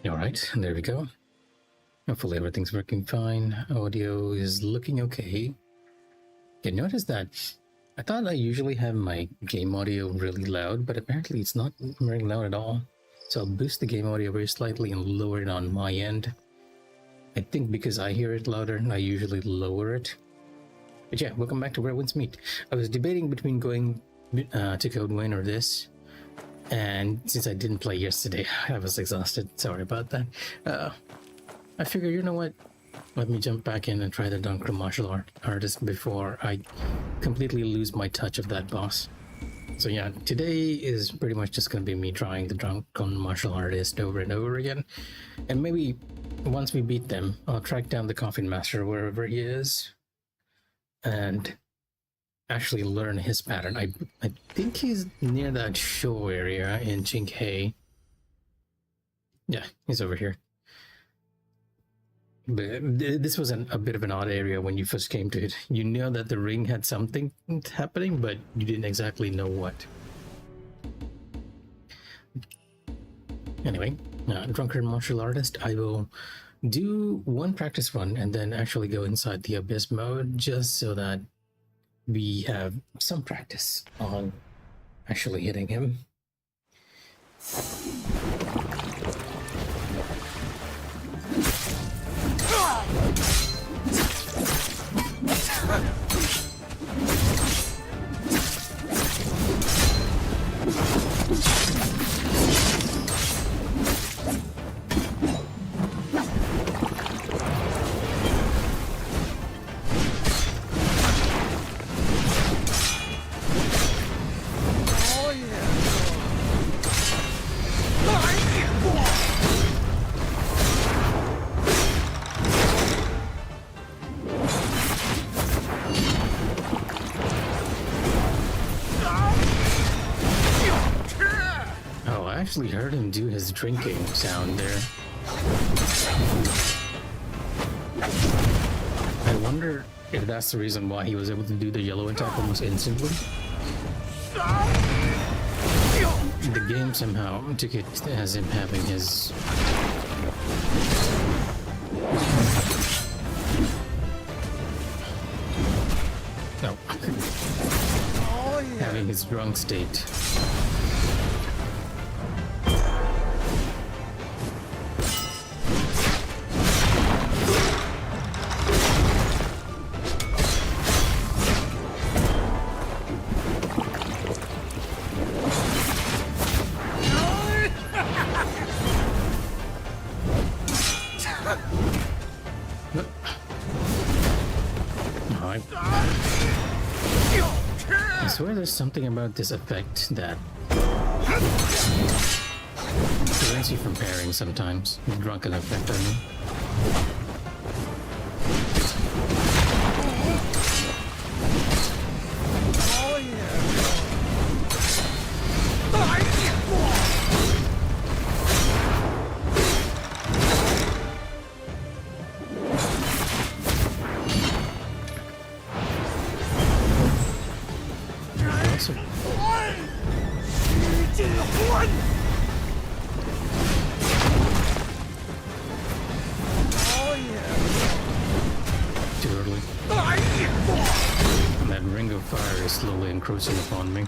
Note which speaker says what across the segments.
Speaker 1: Alright, there we go. Hopefully everything's working fine. Audio is looking okay. Okay, notice that I thought I usually have my game audio really loud, but apparently it's not very loud at all. So I'll boost the game audio very slightly and lower it on my end. I think because I hear it louder, I usually lower it. But yeah, welcome back to Where Winds Meet. I was debating between going to Code Win or this. And since I didn't play yesterday, I was exhausted. Sorry about that. I figured, you know what? Let me jump back in and try the Drunken martial artist before I completely lose my touch of that boss. So yeah, today is pretty much just going to be me trying the Drunken martial artist over and over again. And maybe once we beat them, I'll track down the Coffin Master wherever he is. And actually learn his pattern. I think he's near that show area in Jinghei. Yeah, he's over here. But this was a bit of an odd area when you first came to it. You knew that the ring had something happening, but you didn't exactly know what. Anyway, Drunken martial artist, I will do one practice run and then actually go inside the abyss mode just so that we have some practice on actually hitting him. I actually heard him do his drinking sound there. I wonder if that's the reason why he was able to do the yellow attack almost instantly. The game somehow took it as him having his... No. Having his drunk state. I swear there's something about this effect that prevents you from parrying sometimes. The drunken effect, I mean. Too early. That ring of fire is slowly encroaching upon me.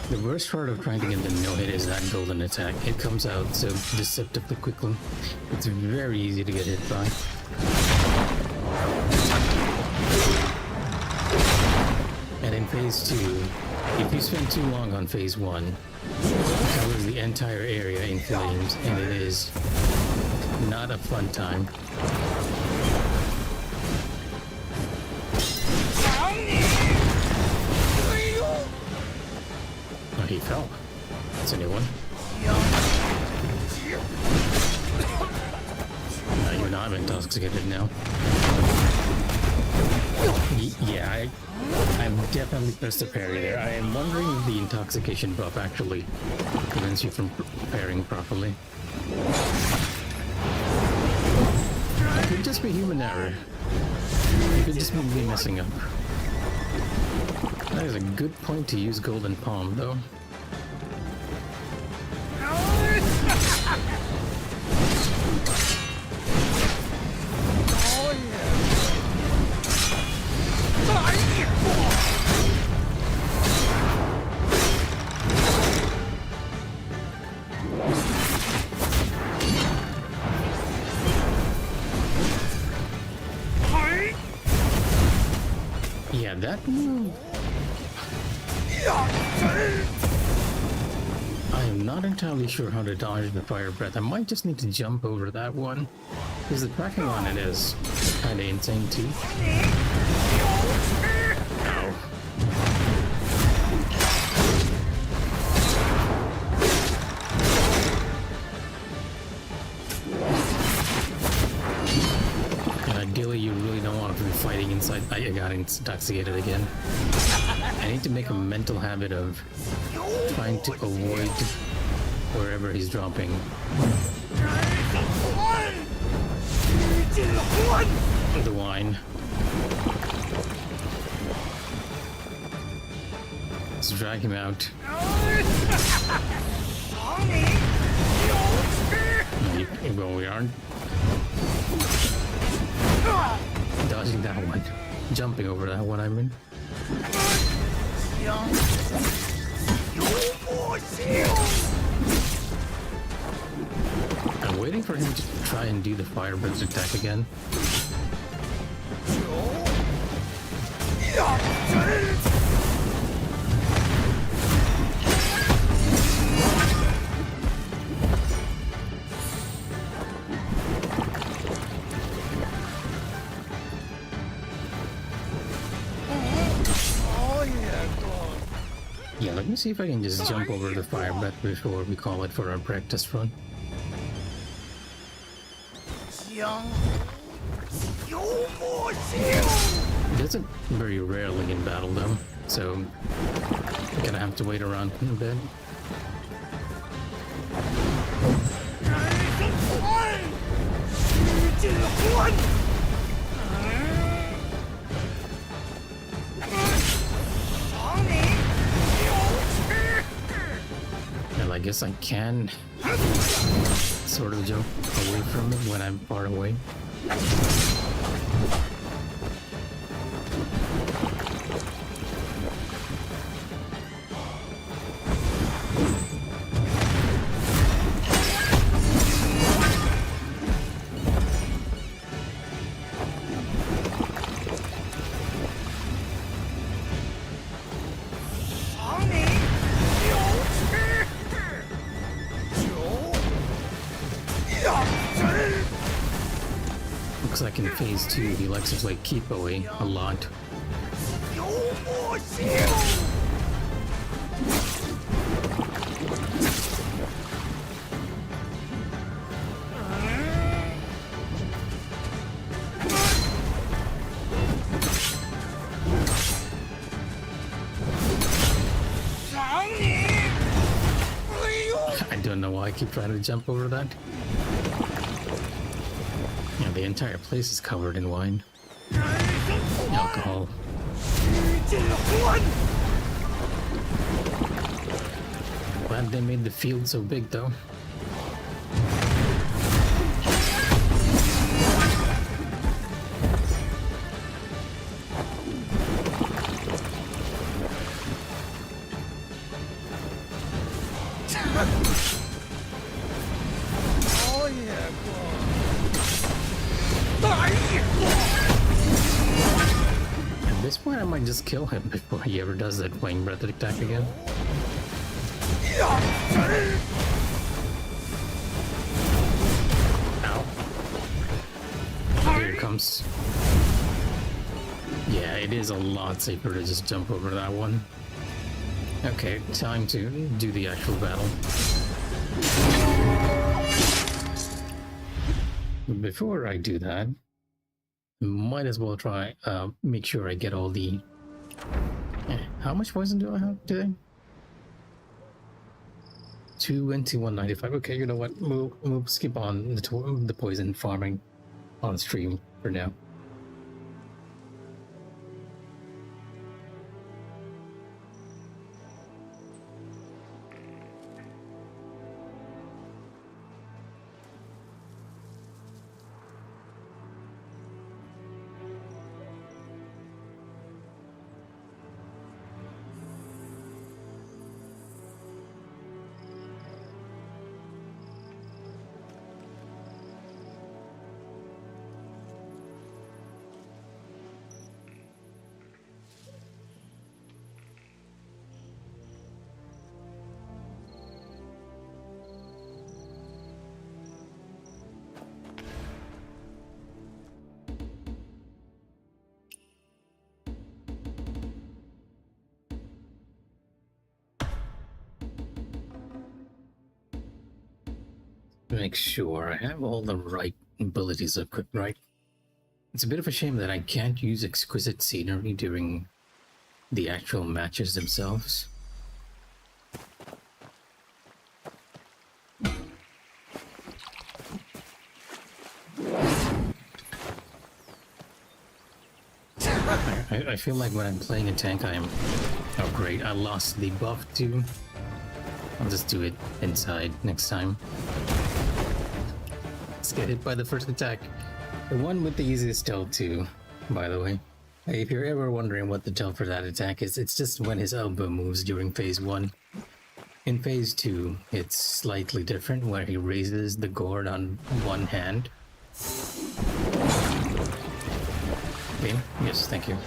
Speaker 1: The worst part of trying to get the no-hit is that golden attack. It comes out so deceptively quickly. It's very easy to get hit by. And in phase 2, if you spend too long on phase 1, it covers the entire area in flames, and it is not a fun time. He fell. That's a new one. You're not intoxicated now. Yeah, I'm definitely pressed a parry there. I am wondering if the intoxication buff actually prevents you from parrying properly. It could just be human error. It could just be me messing up. That is a good point to use Golden Palm, though. Yeah, that move. I am not entirely sure how to dodge the fire breath. I might just need to jump over that one, because the tracking on it is kind of insane too. Ow. And ideally, you really don't want to be fighting inside. I got intoxicated again. I need to make a mental habit of trying to avoid wherever he's dropping. The wine. Let's drag him out. Well, we aren't dodging that one. Jumping over that one, I mean. I'm waiting for him to try and do the fire breath attack again. Yeah, let me see if I can just jump over the fire breath before we call it for our practice run. It doesn't very rarely in battle though, so I'm gonna have to wait around a bit. Well, I guess I can sort of jump away from it when I'm far away. Looks like in phase 2 he likes to play keep away a lot. I don't know why I keep trying to jump over that. Yeah, the entire place is covered in wine. Alcohol. Glad they made the field so big though. At this point I might just kill him before he ever does that flame breath attack again. Ow. Here it comes. Yeah, it is a lot safer to just jump over that one. Okay, time to do the actual battle. Before I do that, Might as well try, make sure I get all the... how much poison do I have today? 2195. Okay, you know what? We'll skip on the poison farming on stream for now. Make sure I have all the right abilities equipped, right? It's a bit of a shame that I can't use exquisite scenery during the actual matches themselves. I feel like when I'm playing a tank, I am... oh great, I lost the buff too. I'll just do it inside next time. Let's get hit by the first attack. The one with the easiest tilt too, by the way. If you're ever wondering what the tilt for that attack is, it's just when his elbow moves during phase 1. In phase 2, it's slightly different, where he raises the gourd on one hand. Okay, yes, thank you.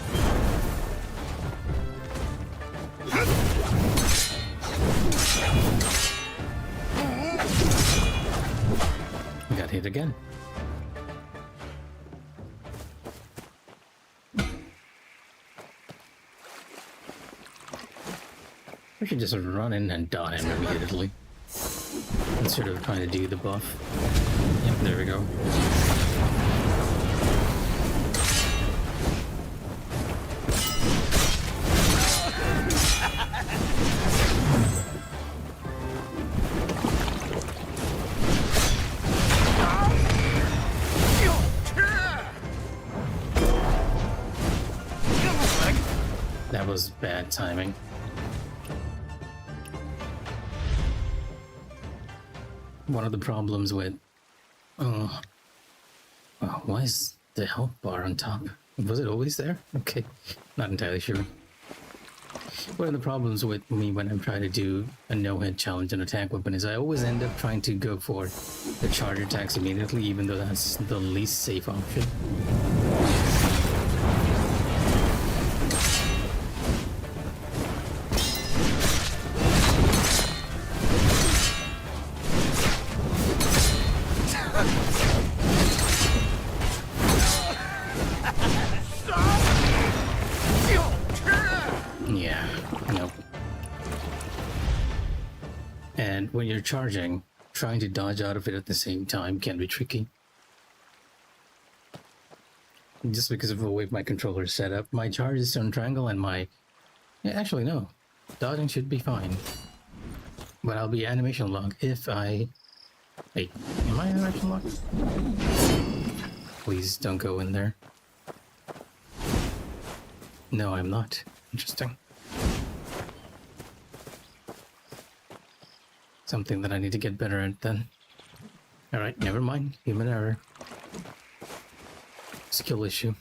Speaker 1: Got hit again. We should just run in and dot him immediately, instead of trying to do the buff. Yep, there we go. That was bad timing. One of the problems with... oh, why is the health bar on top? Was it always there? Okay, not entirely sure. One of the problems with me when I'm trying to do a no-hit challenge on a tank weapon is I always end up trying to go for the charge attacks immediately, even though that's the least safe option. And when you're charging, trying to dodge out of it at the same time can be tricky. Just because of the way my controller is set up, my charge is on triangle and my... yeah, actually no. Dodging should be fine. But I'll be animation lock if I... wait, am I animation lock? Please don't go in there. No, I'm not. Interesting. Something that I need to get better at then. Alright, never mind. Human error. Skill issue.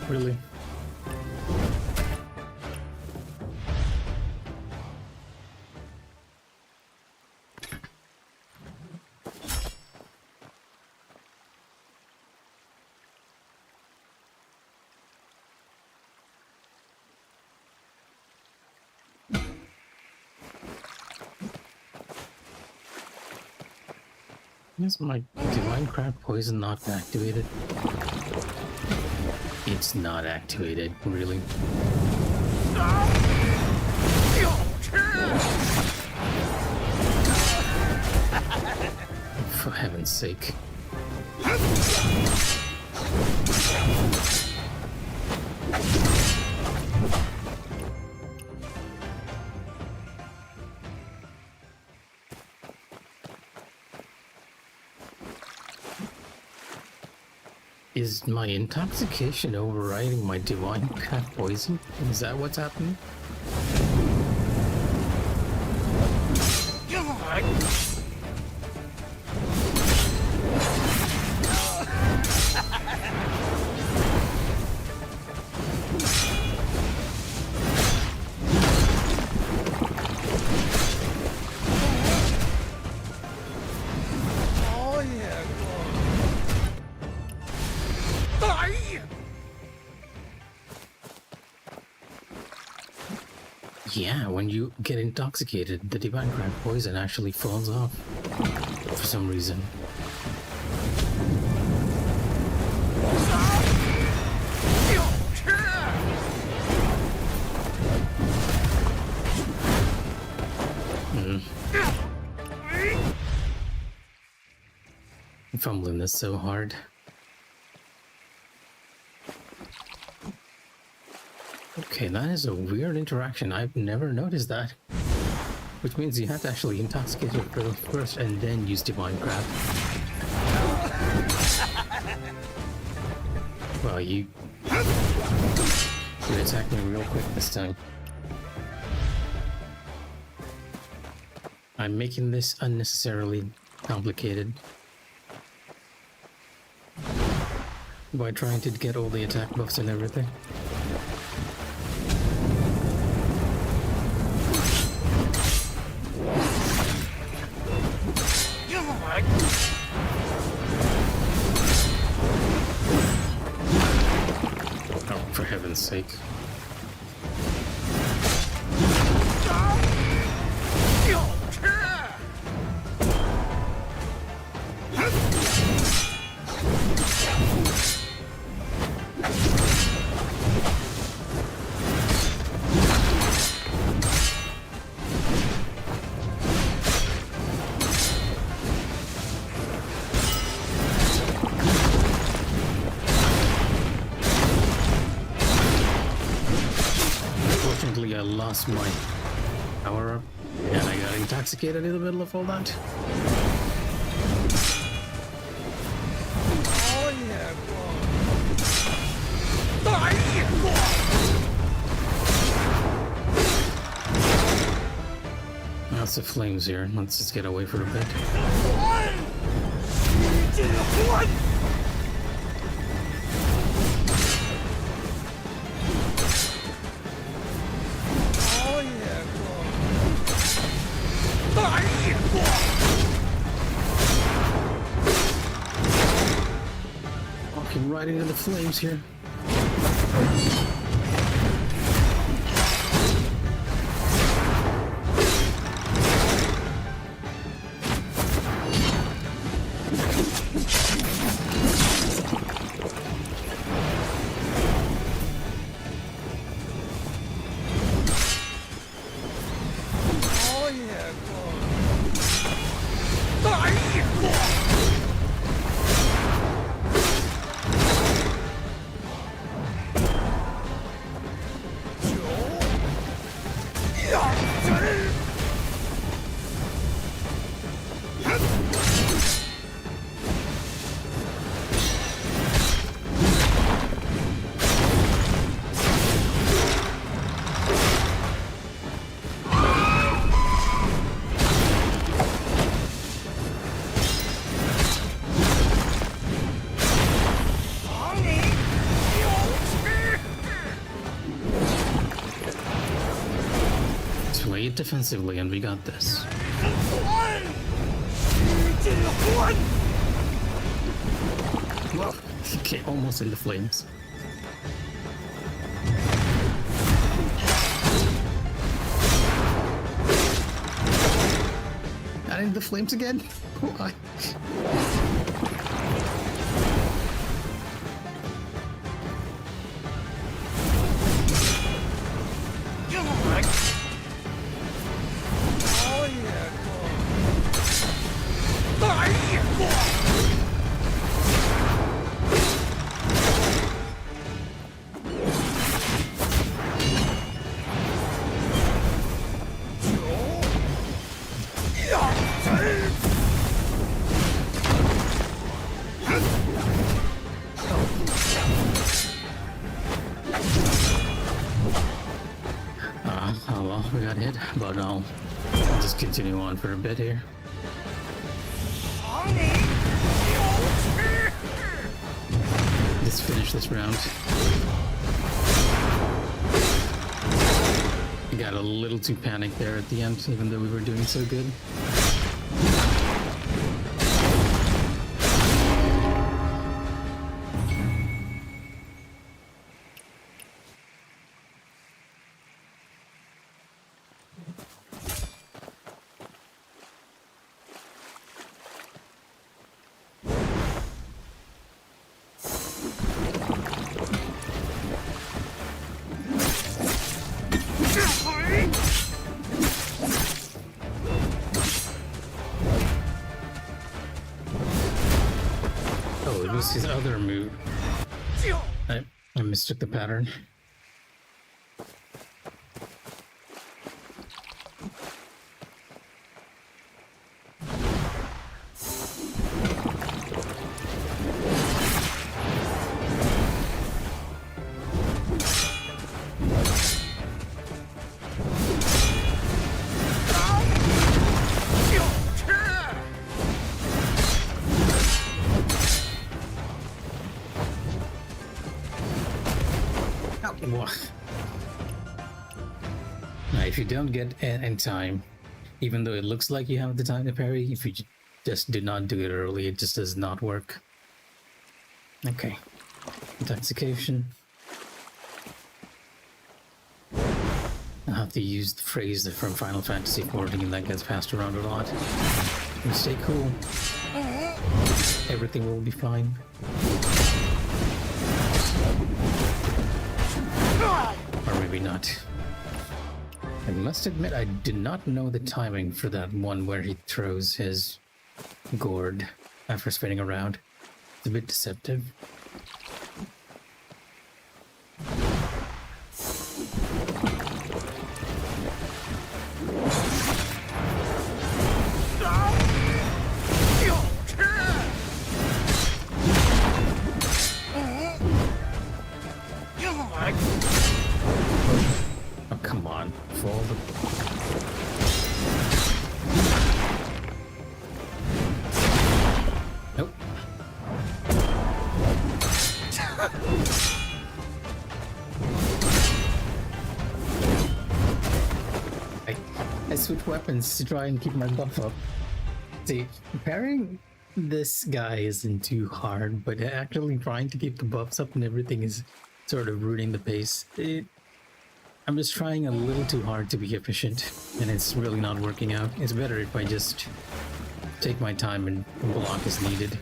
Speaker 1: Really? Is my divine crab poison not activated? It's not activated, really. For heaven's sake. Is my intoxication overriding my divine cat poison? Is that what's happening? Yeah, when you get intoxicated, the divine crab poison actually falls off for some reason. I'm fumbling this so hard. Okay, that is a weird interaction. I've never noticed that. Which means you have to actually intoxicate your girl first and then use divine grab. Well, you attacked me real quick this time. I'm making this unnecessarily complicated by trying to get all the attack buffs and everything. Oh, for heaven's sake. I lost my power up and I got intoxicated in the middle of all that. Lots of flames here. Let's just get away for a bit. Walking right into the flames here. Play it defensively and we got this. Well, okay, almost in the flames. Not in the flames again? Why? well, we got hit, but I'll just continue on for a bit here. Let's finish this round. I got a little too panicked there at the end, even though we were doing so good. Oh, it was his other move. I mistook the pattern. Now, if you don't get it in time, even though it looks like you have the time to parry, if you just do not do it early, it just does not work. Okay. Intoxication. I'll have to use the phrase from Final Fantasy XIV that gets passed around a lot. And stay cool. Everything will be fine. Or maybe not. I must admit, I did not know the timing for that one where he throws his gourd after spinning around. It's a bit deceptive. Oh, come on. Fall the... Nope. I switch weapons to try and keep my buff up. See, parrying this guy isn't too hard, but actually trying to keep the buffs up and everything is sort of ruining the pace. I'm just trying a little too hard to be efficient, and it's really not working out. It's better if I just take my time and block as needed.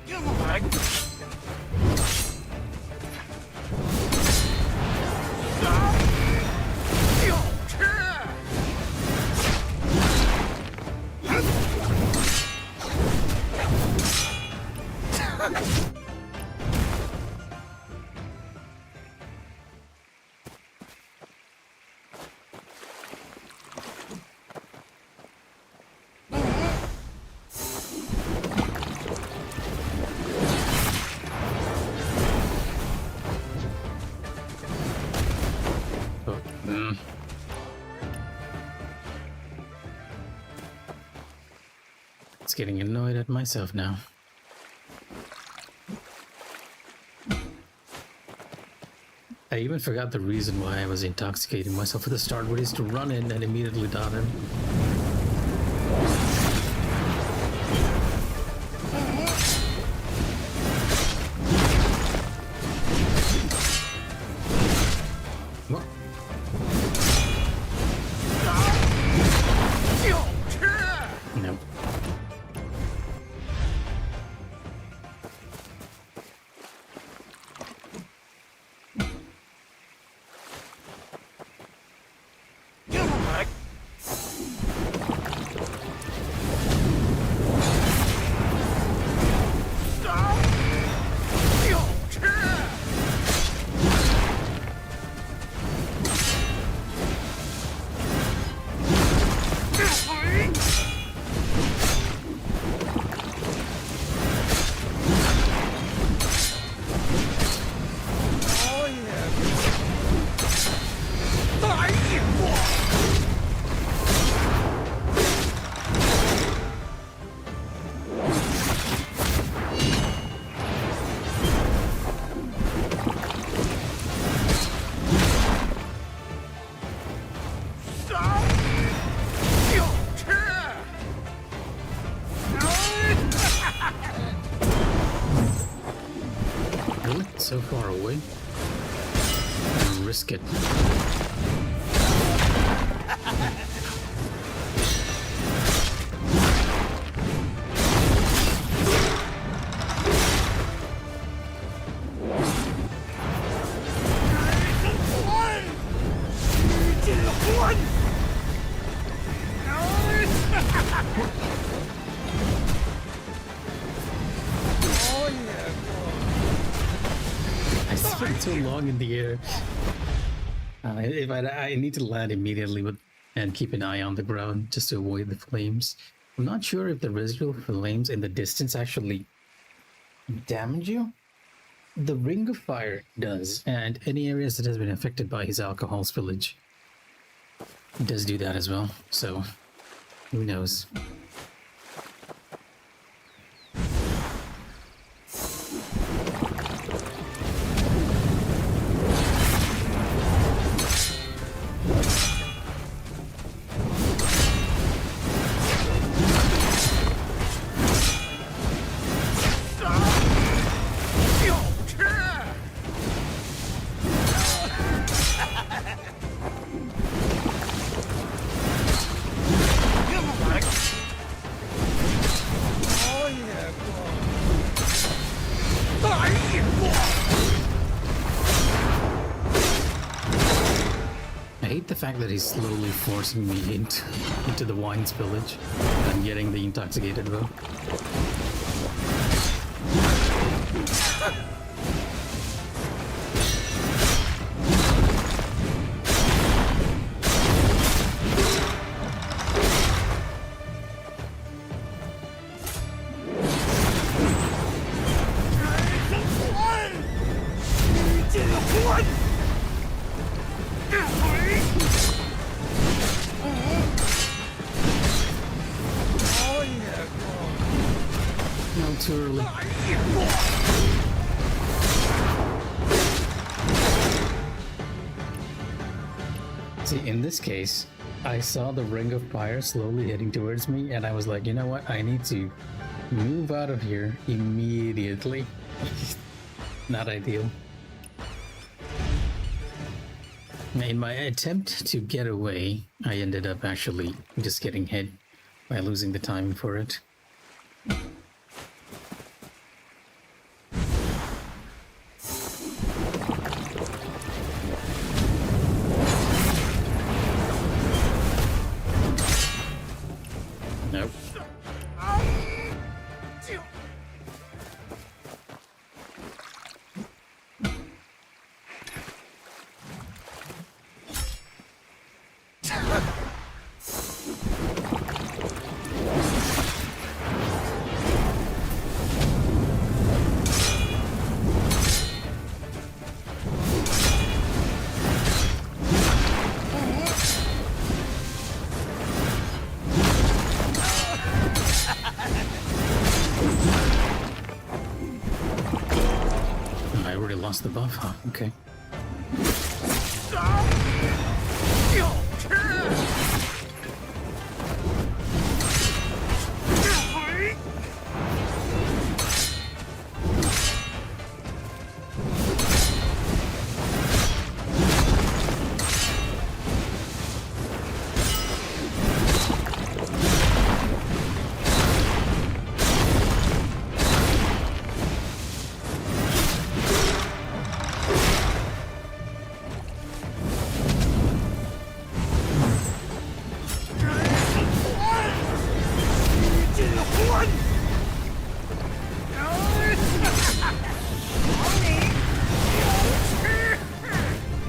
Speaker 1: It's getting annoyed at myself now. I even forgot the reason why I was intoxicating myself at the start, which is to run in and immediately dot him. What? Nope. so far away. I'll risk it. I spent so long in the air. I need to land immediately and keep an eye on the ground just to avoid the flames. I'm not sure if the residual flames in the distance actually damage you. The ring of fire does, and any areas that has been affected by his alcohol spillage does do that as well. So, who knows? I hate the fact that he's slowly forcing me into the wine spillage. I'm getting the intoxicated though. No, too early. See, in this case, I saw the ring of fire slowly heading towards me, and I was like, you know what? I need to move out of here immediately. Not ideal. In my attempt to get away, I ended up actually just getting hit by losing the timing for it. Nope. I already lost the buff, huh? Okay.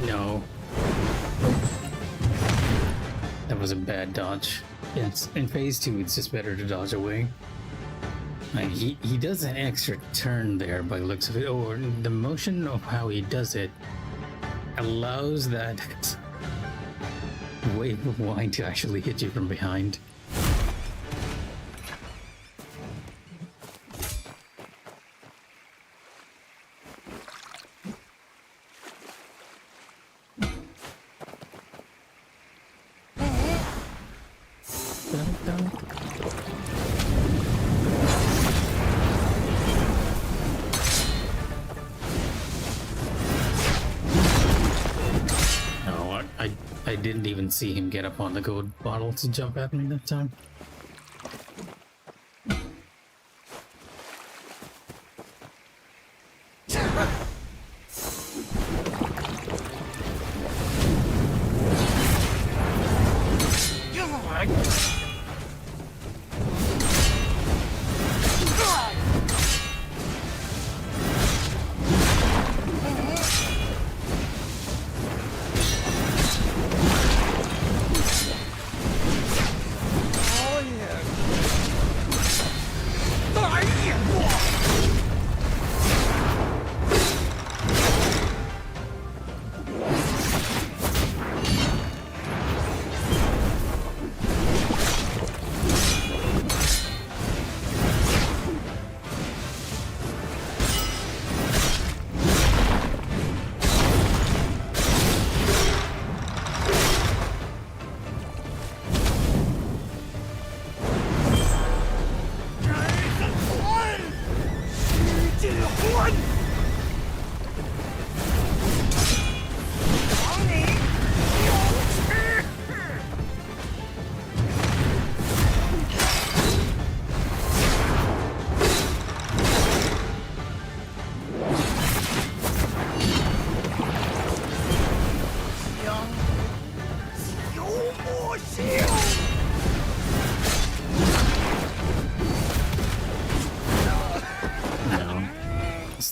Speaker 1: No. That was a bad dodge. In phase 2, it's just better to dodge away. He does an extra turn there by the looks of it, or the motion of how he does it allows that wave of wine to actually hit you from behind. didn't even see him get up on the gold bottle to jump at me that time.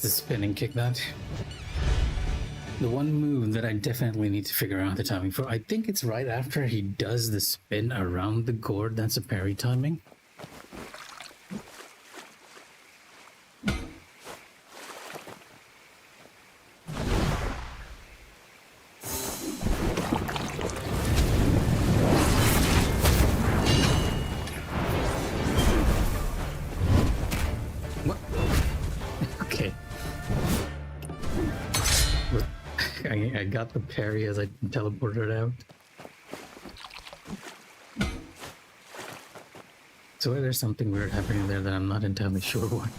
Speaker 1: Spinning kick that. The one move that I definitely need to figure out the timing for, I think it's right after he does the spin around the gourd. That's a parry timing. I got the parry as I teleported out. So there's something weird happening there that I'm not entirely sure what.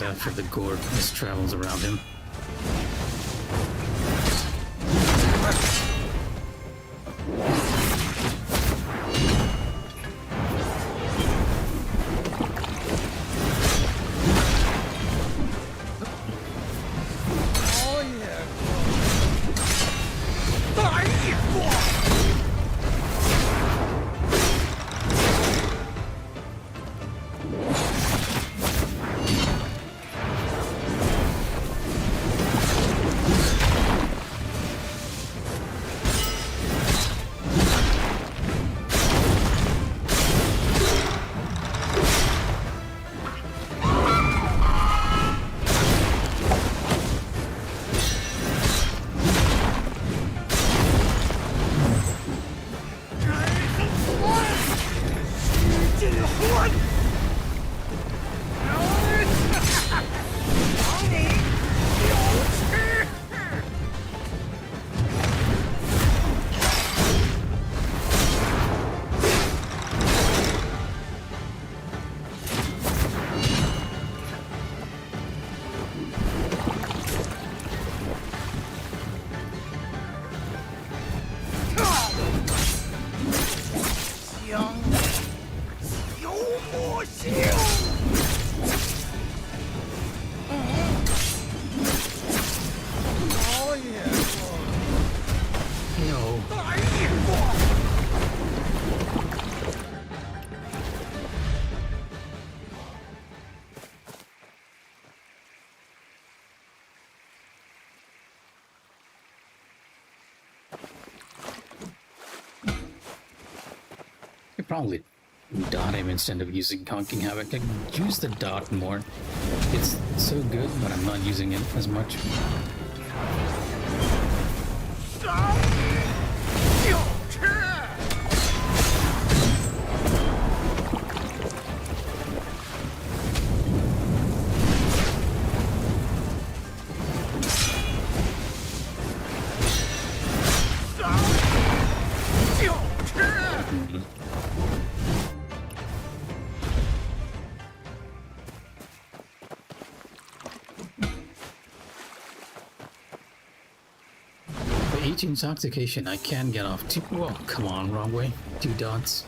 Speaker 1: After the gourd just travels around him. Probably dot him instead of using Conking Havoc. I could use the dot more. It's so good, but I'm not using it as much. each intoxication, I can get off two. Whoa, come on, wrong way. 2 dots.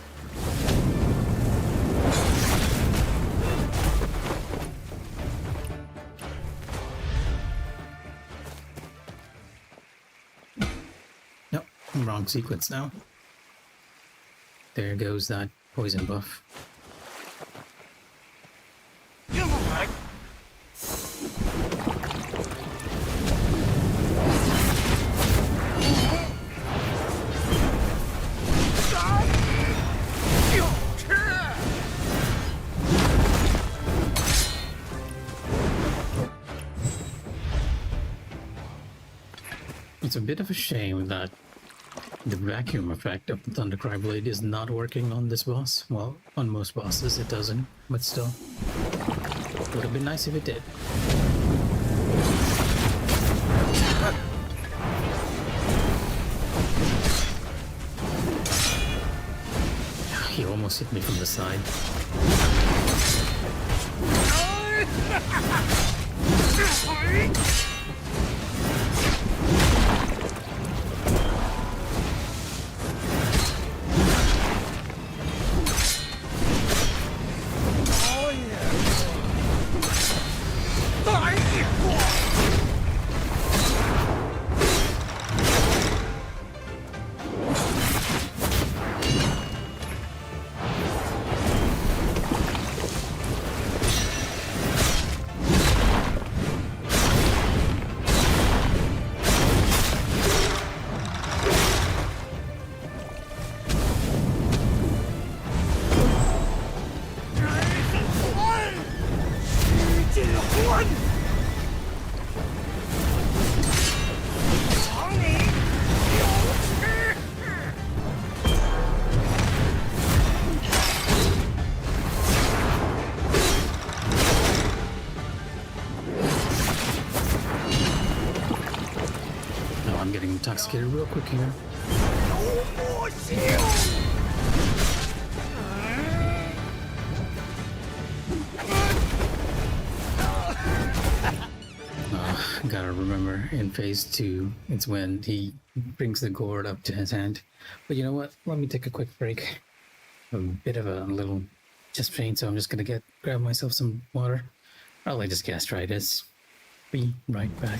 Speaker 1: Nope, wrong sequence now. There goes that poison buff. It's a bit of a shame that the vacuum effect of the Thundercry Blade is not working on this boss. Well, on most bosses it doesn't, but still. Would have been nice if it did. He almost hit me from the side. I'm getting intoxicated real quick here. Gotta remember, in phase 2, it's when he brings the gourd up to his hand. But you know what? Let me take a quick break. A bit of a little chest pain, so I'm just gonna grab myself some water. Probably just gastritis. Be right back.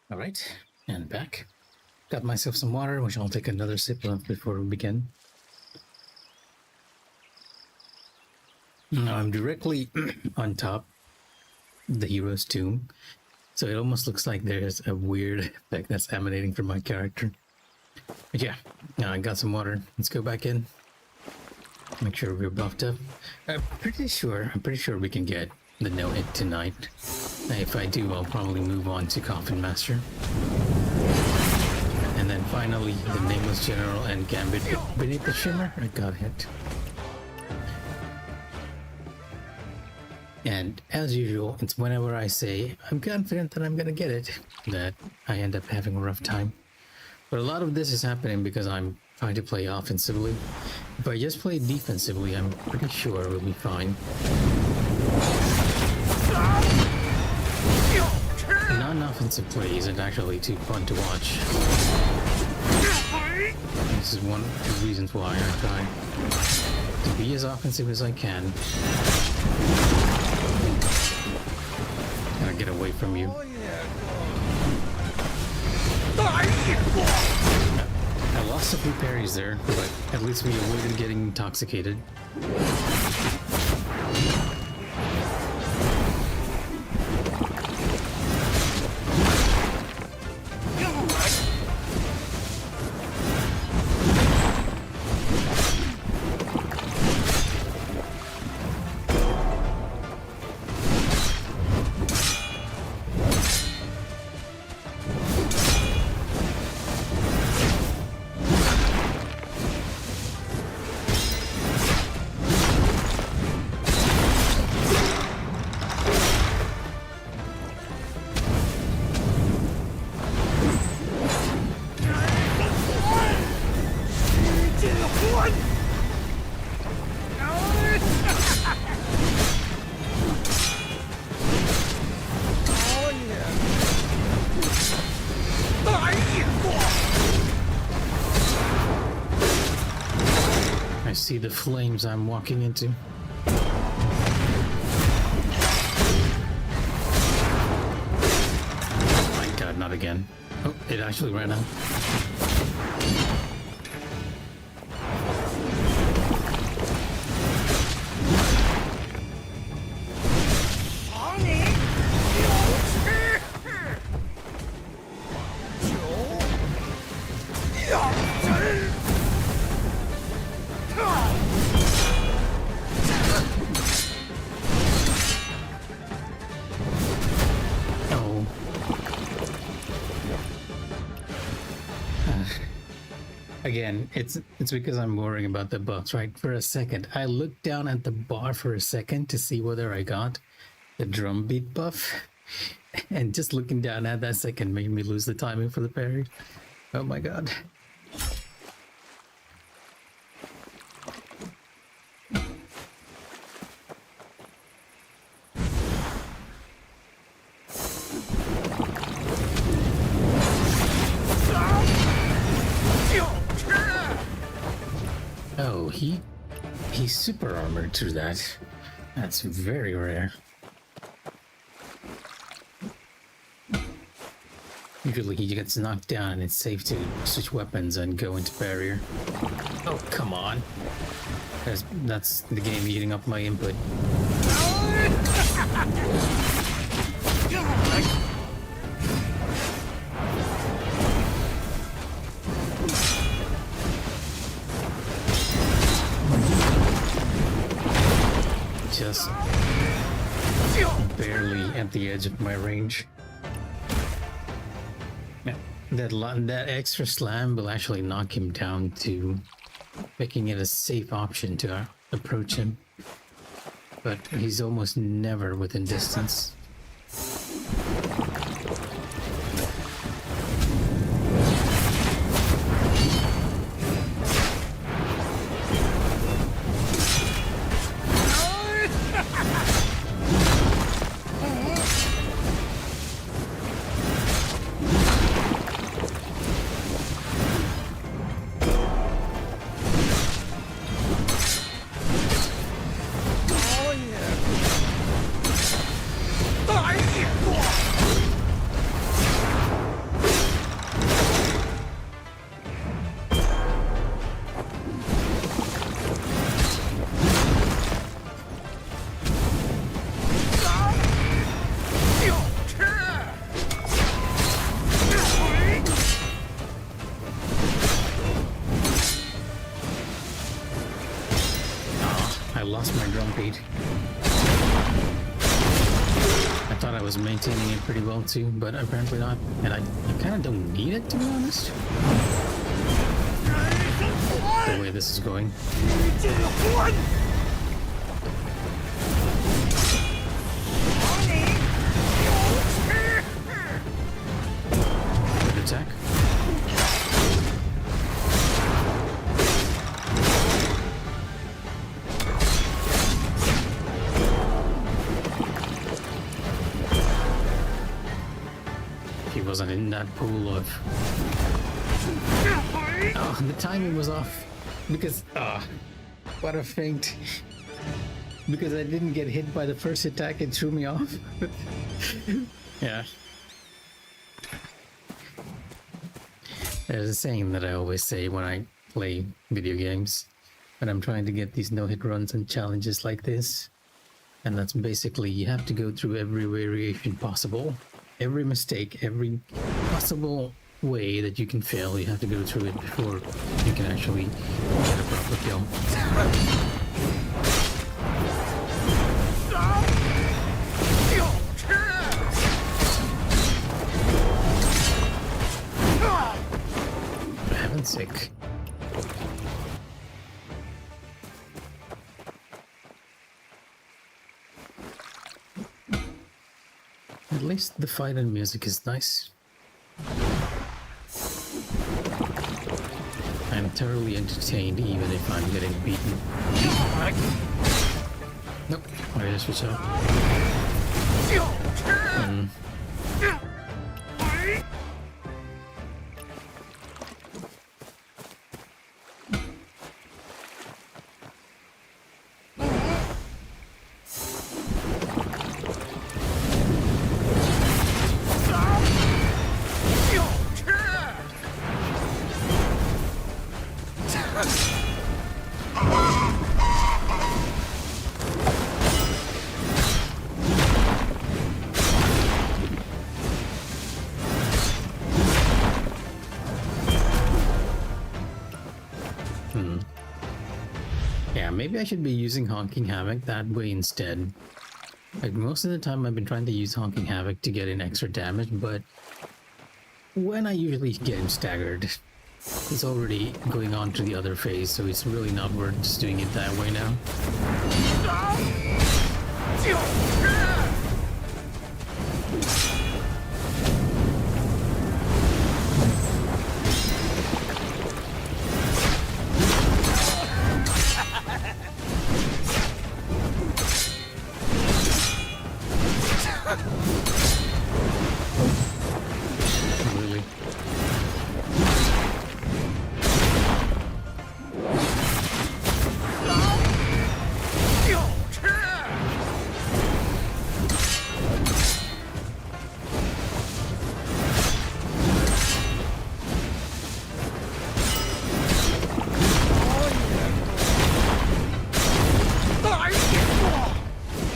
Speaker 1: All right, and back. Got myself some water, which I'll take another sip of before we begin. Now I'm directly on top of the hero's tomb, so it almost looks like there's a weird effect that's emanating from my character. But yeah, now I got some water. Let's go back in. Make sure we're buffed up. I'm pretty sure we can get the no-hit tonight. If I do, I'll probably move on to Coffin Master. And then finally, the Nameless General and Gambit beneath the shimmer. I got hit. And as usual, it's whenever I say I'm confident that I'm gonna get it that I end up having a rough time. But a lot of this is happening because I'm trying to play offensively. If I just play defensively, I'm pretty sure we'll be fine. Non-offensive play isn't actually too fun to watch. This is one of the reasons why I try to be as offensive as I can. Gotta get away from you. I lost a few parries there, but at least we avoided getting intoxicated. See the flames I'm walking into. Oh my god, not again. Oh, it actually ran out. Again, it's because I'm worrying about the buffs, right? For a second, I looked down at the bar for a second to see whether I got the drum beat buff, and just looking down at that second made me lose the timing for the parry. Oh my god. Oh, he's super armored through that. That's very rare. Usually he gets knocked down and it's safe to switch weapons and go into barrier. Oh, come on. That's the game eating up my input. Just barely at the edge of my range. Yeah, that extra slam will actually knock him down to making it a safe option to approach him. But he's almost never within distance. speed. I thought I was maintaining it pretty well too, but apparently not. And I kind of don't need it, to be honest. The way this is going. Good attack. He wasn't in that pool of... Oh, the timing was off. Because, what a feint. Because I didn't get hit by the first attack, it threw me off. Yeah. There's a saying that I always say when I play video games, when I'm trying to get these no-hit runs and challenges like this. And that's basically, you have to go through every variation possible. Every mistake, every possible way that you can fail, you have to go through it before you can actually get a proper kill. For heaven's sake. At least the fight and music is nice. I'm thoroughly entertained even if I'm getting beaten. Nope, I just switch out. Yeah, maybe I should be using Honking Havoc that way instead. Like, most of the time I've been trying to use Honking Havoc to get in extra damage, but when I usually get him staggered, it's already going on to the other phase, so it's really not worth just doing it that way now. Really?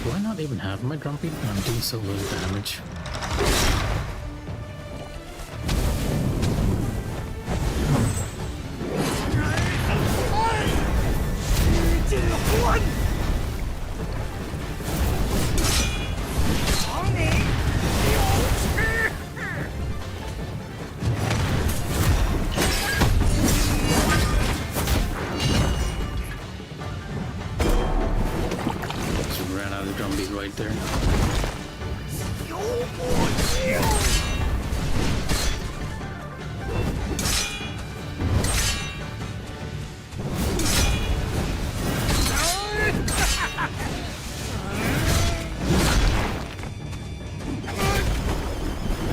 Speaker 1: Do I not even have my Drunken? I'm doing so little damage. Just ran out of zombies right there.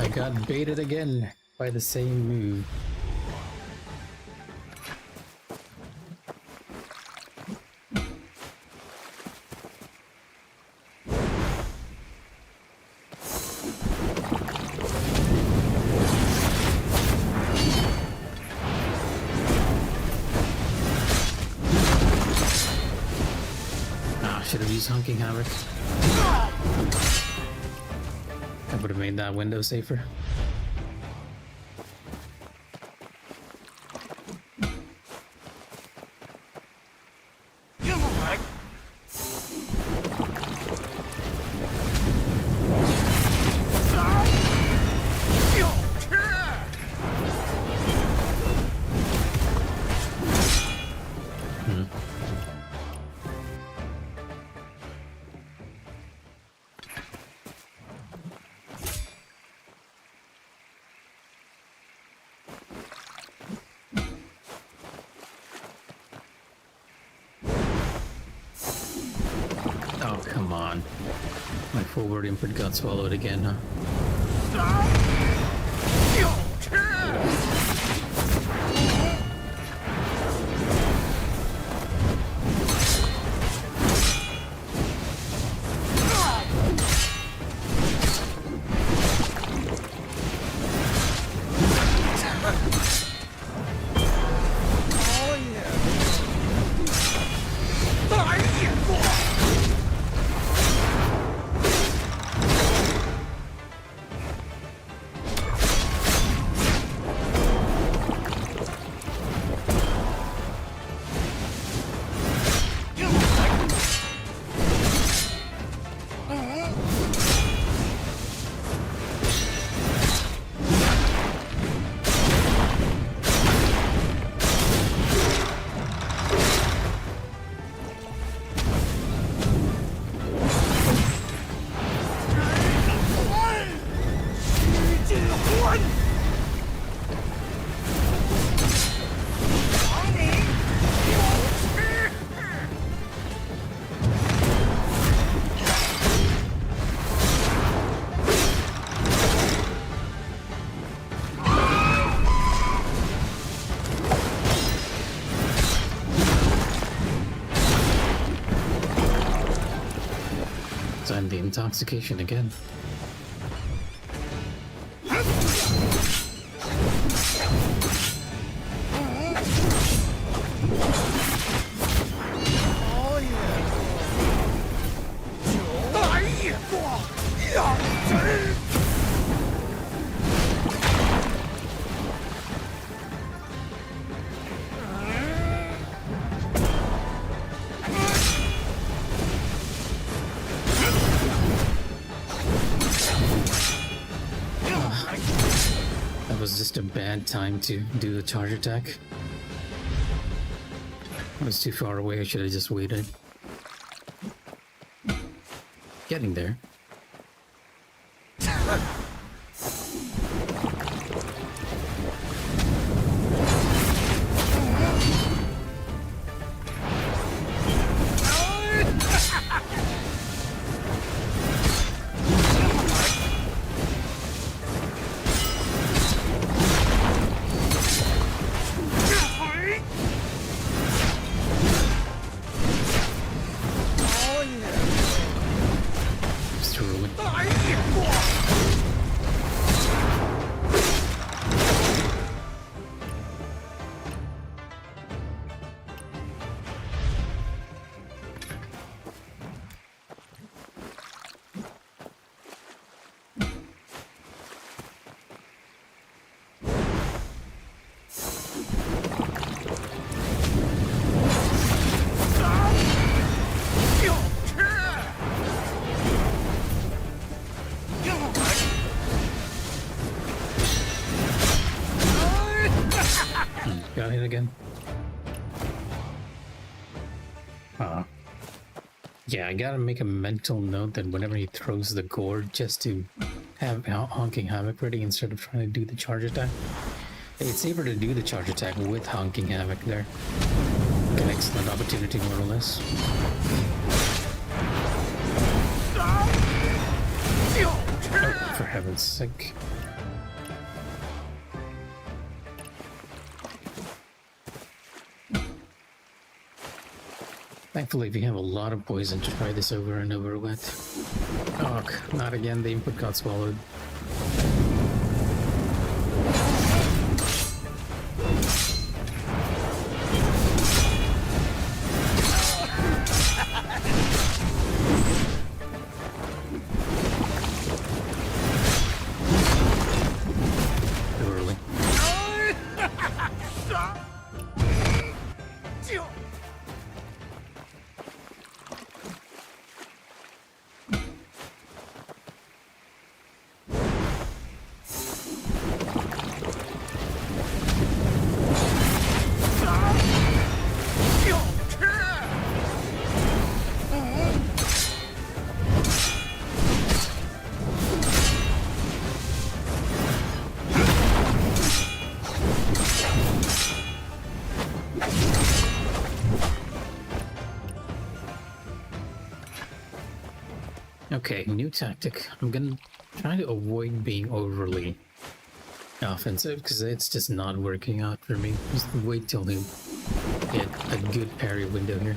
Speaker 1: I got baited again by the same move. Should have used Honking Havoc. That would have made that window safer. on. My forward input got swallowed again, huh? And the intoxication again. Just a bad time to do the charge attack. I was too far away, I should have just waited. Getting there. Got hit again. Yeah, I gotta make a mental note that whenever he throws the gourd, just to have Honking Havoc ready instead of trying to do the charge attack. It's safer to do the charge attack with Honking Havoc there. An excellent opportunity, more or less. Oh, for heaven's sake. Thankfully, we have a lot of poison to try this over and over with. Oh, not again, the input got swallowed. Okay, new tactic. I'm gonna try to avoid being overly offensive because it's just not working out for me. Just wait till they get a good parry window here.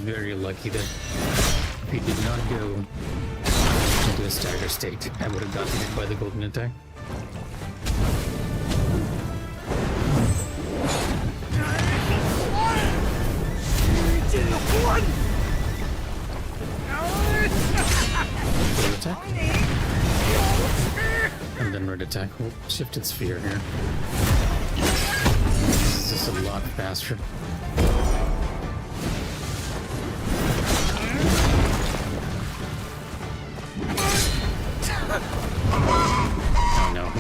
Speaker 1: Very lucky that if he did not go into a stagger state, I would have gotten hit by the golden attack. Red attack. And then red attack. We'll shifted sphere here. This is just a lot faster. Oh no,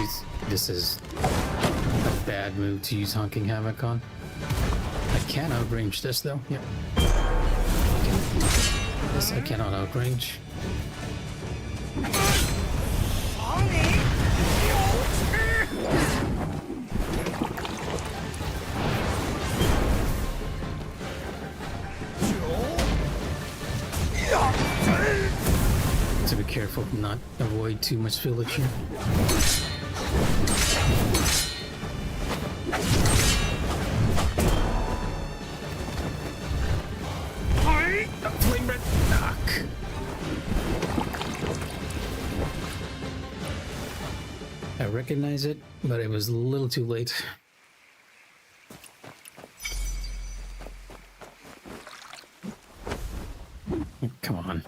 Speaker 1: this is a bad move to use Honking Havoc on. I can outrange this though, yep. Okay. This I cannot outrange. So be careful to not avoid too much village here. Flame breath. Knock. I recognize it, but it was a little too late. Come on.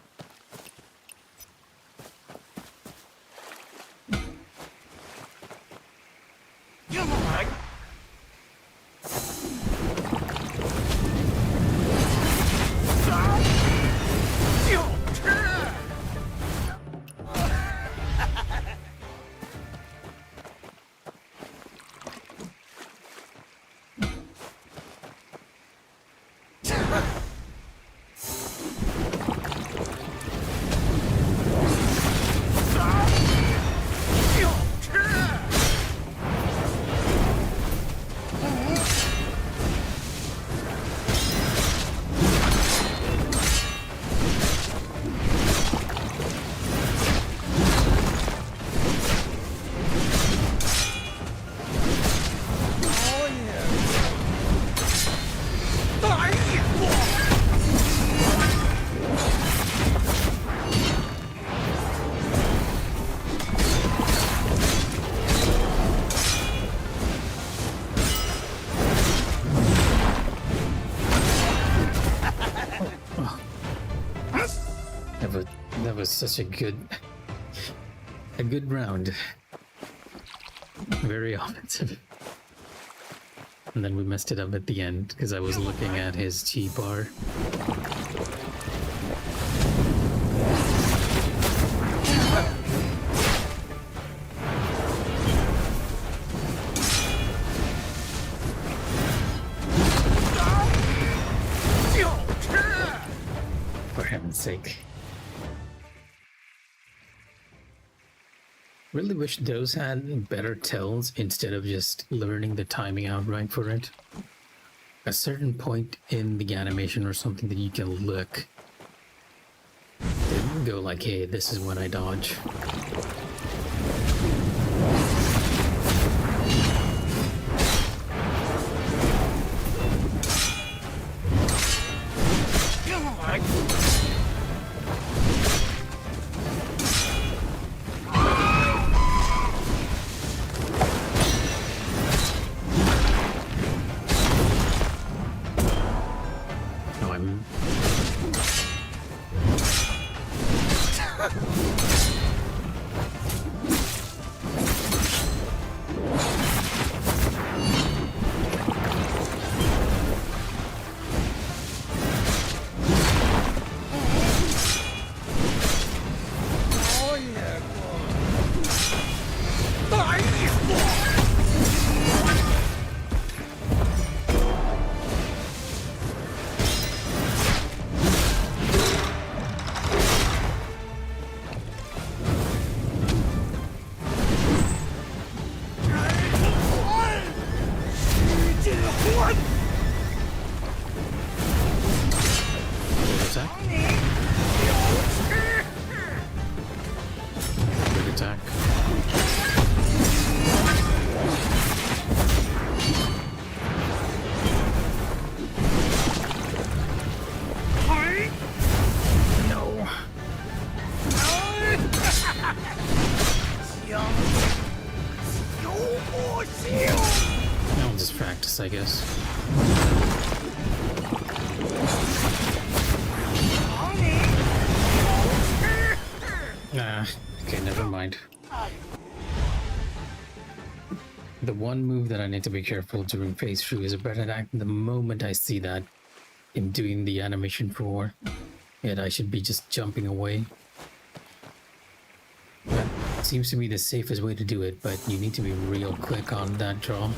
Speaker 1: That was such a good round. Very offensive. And then we messed it up at the end because I was looking at his chi bar. For heaven's sake. Really wish those had better tells instead of just learning the timing outright for it. A certain point in the animation or something that you can look. They go like, hey, this is when I dodge. I'm... I'll just practice, I guess. Okay, never mind. The one move that I need to be careful during phase 2 is a breath attack. The moment I see that in doing the animation for it, I should be just jumping away. That seems to be the safest way to do it, but you need to be real quick on that draw.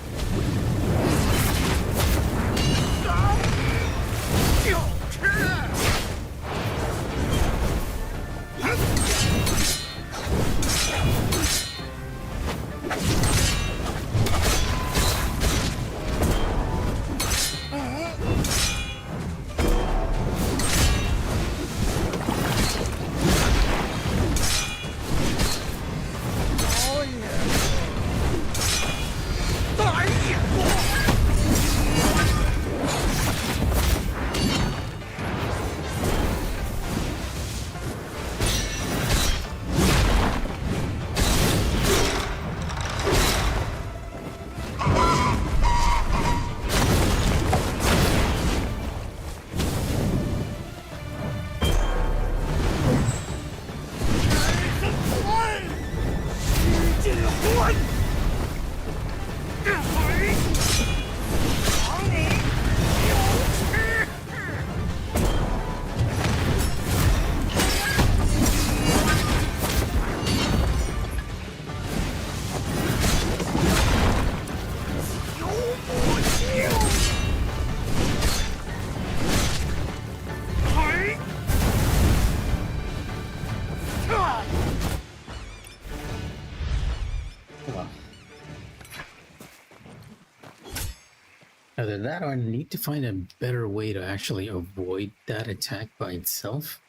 Speaker 1: Either that or I need to find a better way to actually avoid that attack by itself.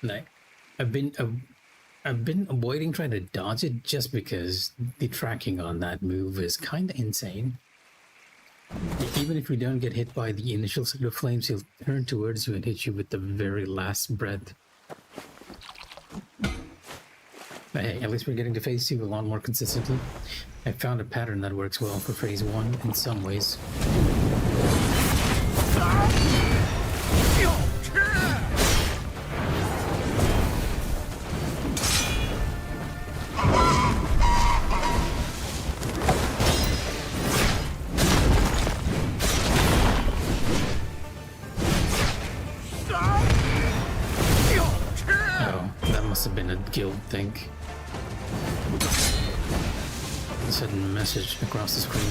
Speaker 1: Like, I've been avoiding trying to dodge it just because the tracking on that move is kind of insane. Even if you don't get hit by the initial set of flames, he'll turn towards you and hit you with the very last breath. But hey, at least we're getting to phase 2 a lot more consistently. I found a pattern that works well for phase 1 in some ways. Oh, that must have been a guild thing. Sudden message across the screen.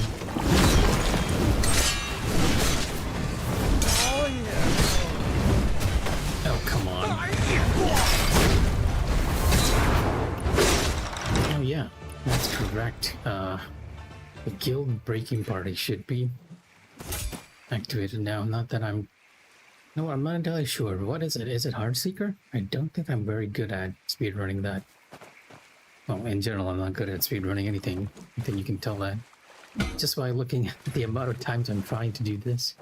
Speaker 1: Oh, come on. Oh, yeah, that's correct. The guild breaking party should be activated now. Not that I'm... No, I'm not entirely sure. What is it? Is it Heartseeker? I don't think I'm very good at speedrunning that. Well, in general, I'm not good at speedrunning anything. I think you can tell that just by looking at the amount of times I'm trying to do this.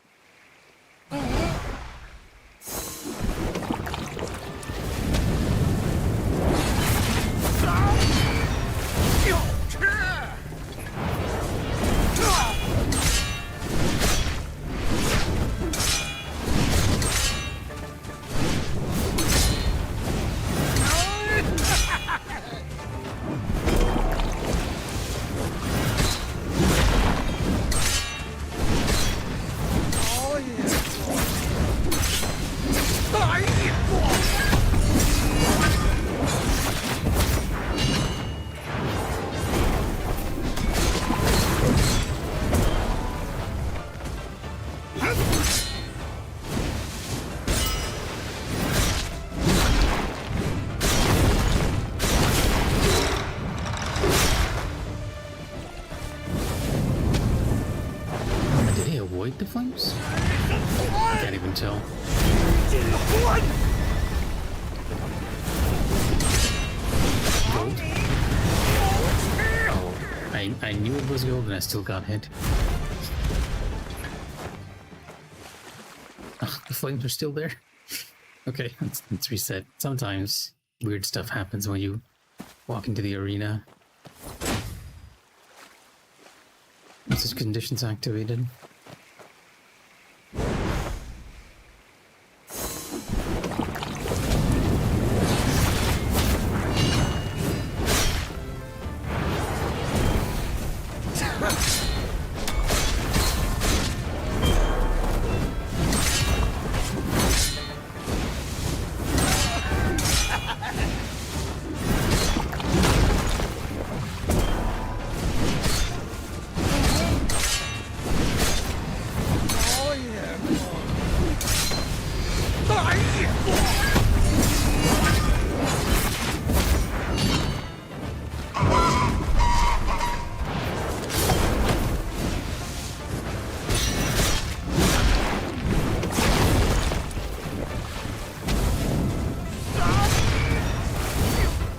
Speaker 1: Did he avoid the flames? I can't even tell. Gold? Oh, I knew it was gold and I still got hit. Oh, the flames are still there. Okay, let's reset. Sometimes weird stuff happens when you walk into the arena. Once his conditions activated.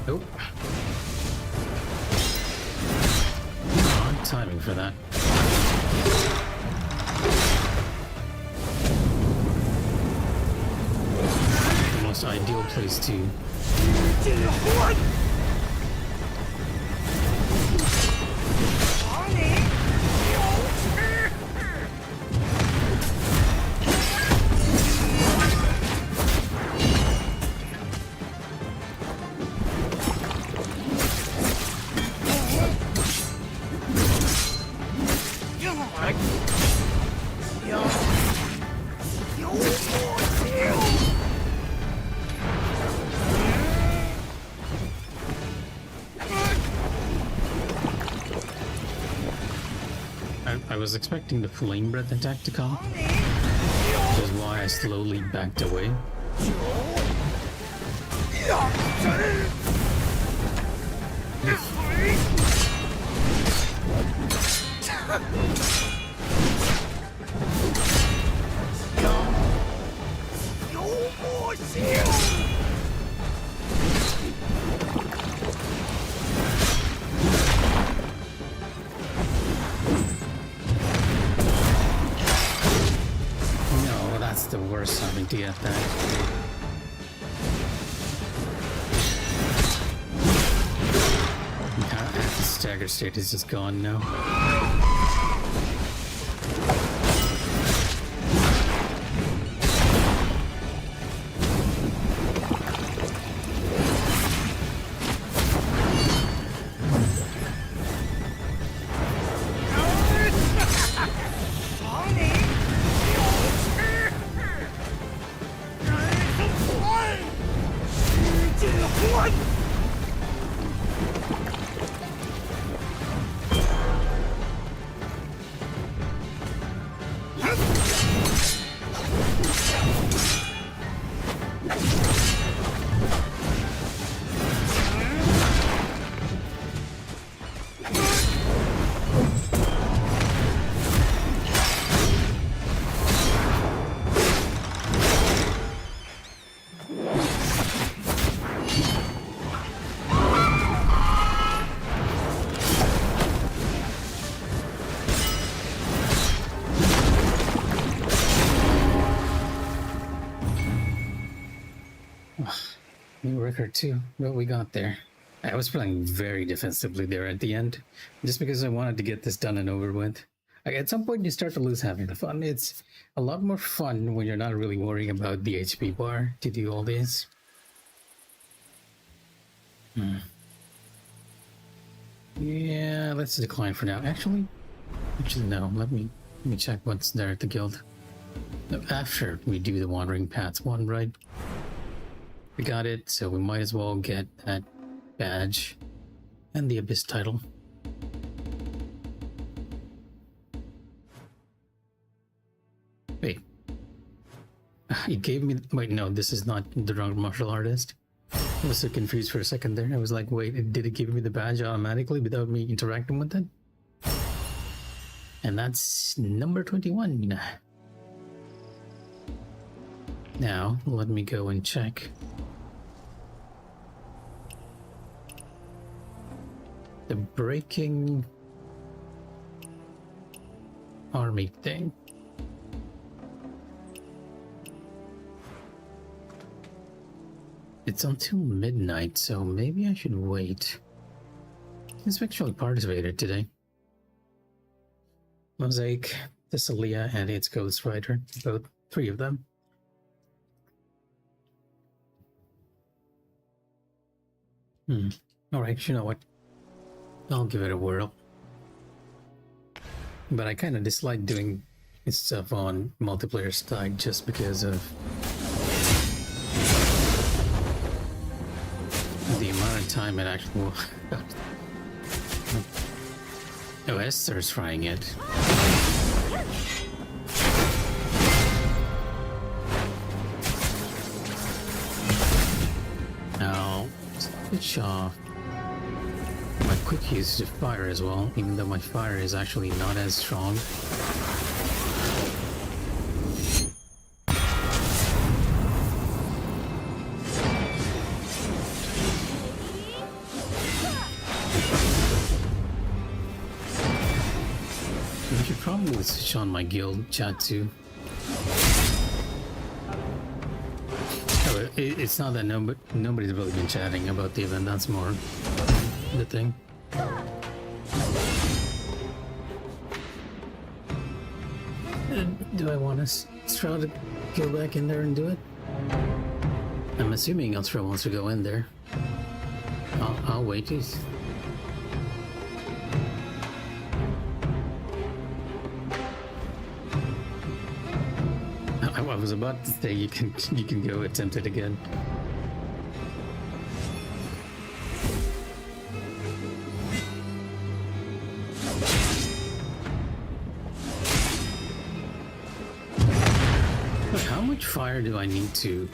Speaker 1: Nope. Wrong timing for that. The most ideal place to... I was expecting the flame breath attack to come, which is why I slowly backed away. No, that's the worst having to get that. Half the stagger state is just gone now. New record too. What we got there. I was playing very defensively there at the end, just because I wanted to get this done and over with. Like, at some point, you start to lose having the fun. It's a lot more fun when you're not really worrying about the HP bar to do all this. Yeah, let's decline for now. Actually, no. Let me check what's there at the guild. No, after we do the Wandering Paths one, right? We got it, so we might as well get that badge and the Abyss title. Wait. It gave me... Wait, no, this is not the Drunken Martial Artist. I was so confused for a second there. I was like, wait, did it give me the badge automatically without me interacting with it? And that's number 21. Now, let me go and check. The breaking army thing. It's until midnight, so maybe I should wait. I've actually participated today. Mosaic, Thessalia, and its Ghost Rider. Both 3 of them. Alright, you know what? I'll give it a whirl. But I kind of dislike doing stuff on multiplayer side just because of the amount of time it actually will. Oh, Esther's trying it. Now, switch off my quick use of fire as well, even though my fire is actually not as strong. I should probably switch on my guild chat too. Oh, it's not that nobody's really been chatting about the event, that's more the thing. Do I want Strel to go back in there and do it? I'm assuming Strel wants to go in there. I'll wait. I was about to say you can go attempt it again. But how much fire do I need to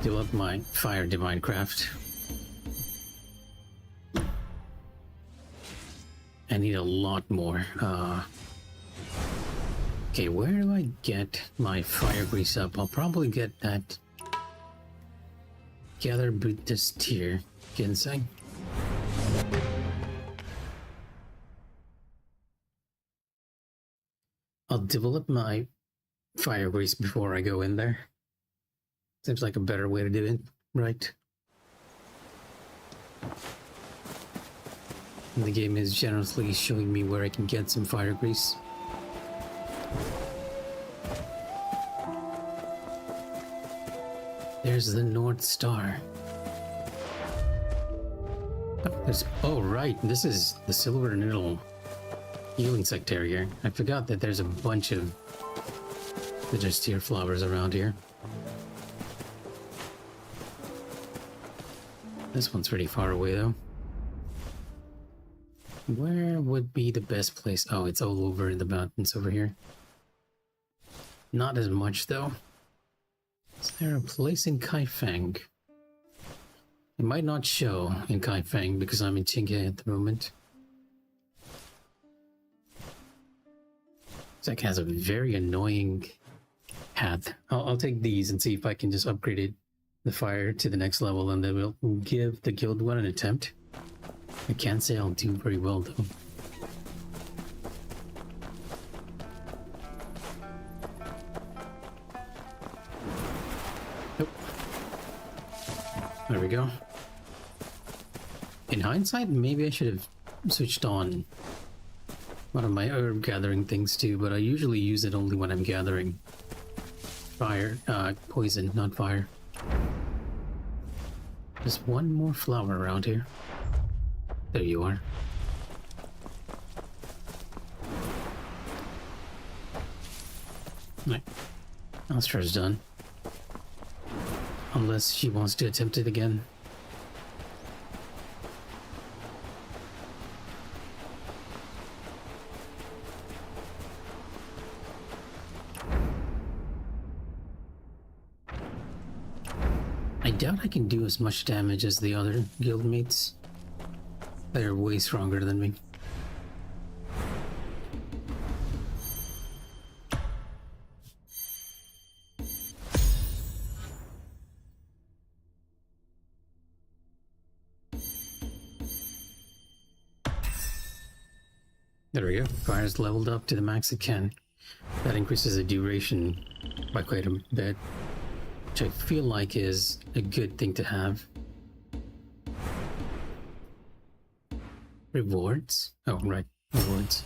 Speaker 1: develop my fire divine craft? I need a lot more. Okay, where do I get my fire grease up? I'll probably get that gather Buddhist tier ginseng. I'll develop my fire grease before I go in there. Seems like a better way to do it, right? And the game is generously showing me where I can get some fire grease. There's the North Star. Oh right, this is the Silver Needle healing sector here. I forgot that there's a bunch of just tear flowers around here. This one's pretty far away though. Where would be the best place? Oh, it's all over in the mountains over here. Not as much though. Is there a place in Kaifeng? It might not show in Kaifeng because I'm in Qinghe at the moment. Zach has a very annoying hat. I'll take these and see if I can just upgrade it, the fire to the next level, and then we'll give the guild one an attempt. I can't say I'll do very well though. Nope. There we go. In hindsight, maybe I should have switched on one of my herb gathering things too, but I usually use it only when I'm gathering fire, poison, not fire. There's one more flower around here. There you are. Right. Astra's done. Unless she wants to attempt it again. doubt I can do as much damage as the other guildmates. They're way stronger than me. There we go. Fire's leveled up to the max it can. That increases the duration by quite a bit, which I feel like is a good thing to have. Rewards? Oh, right. Rewards.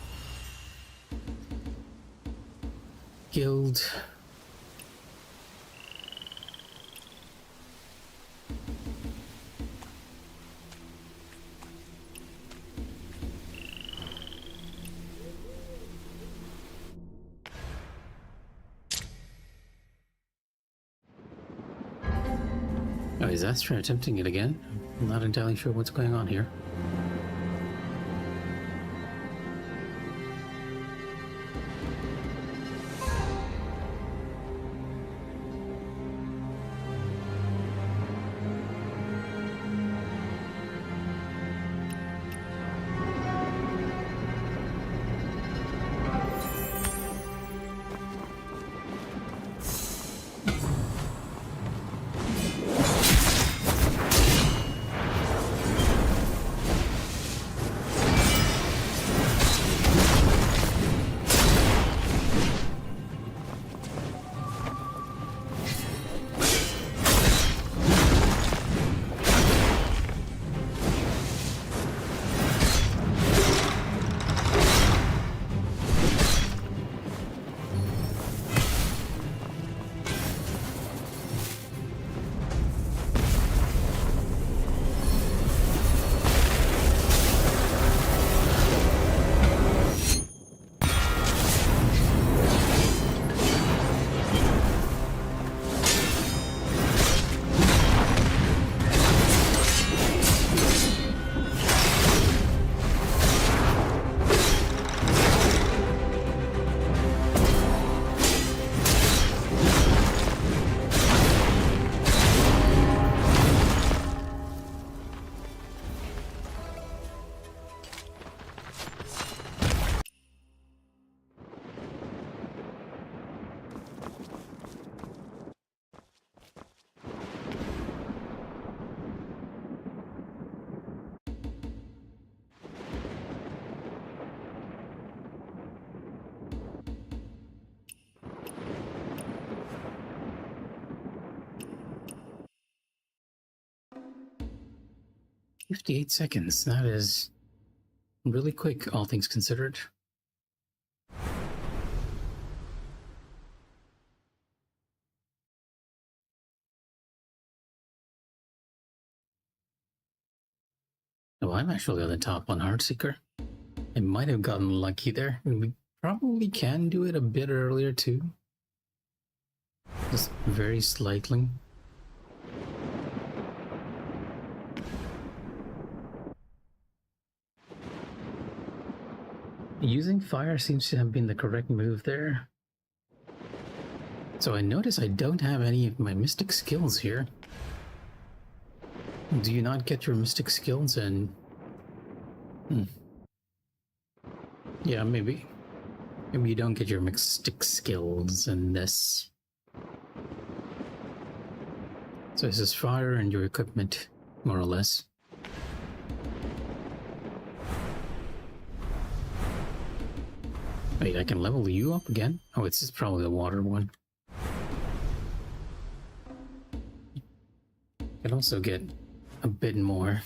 Speaker 1: Guild. Oh, is Astra attempting it again? I'm not entirely sure what's going on here. "58 seconds. That is really quick, all things considered." Oh, I'm actually on the top on Heartseeker. I might have gotten lucky there. We probably can do it a bit earlier too. Just very slightly. Using fire seems to have been the correct move there. So I notice I don't have any of my mystic skills here. Do you not get your mystic skills in... Yeah, maybe. Maybe you don't get your mystic skills in this. So this is fire and your equipment, more or less. Wait, I can level you up again? Oh, it's probably the water one. I can also get a bit more.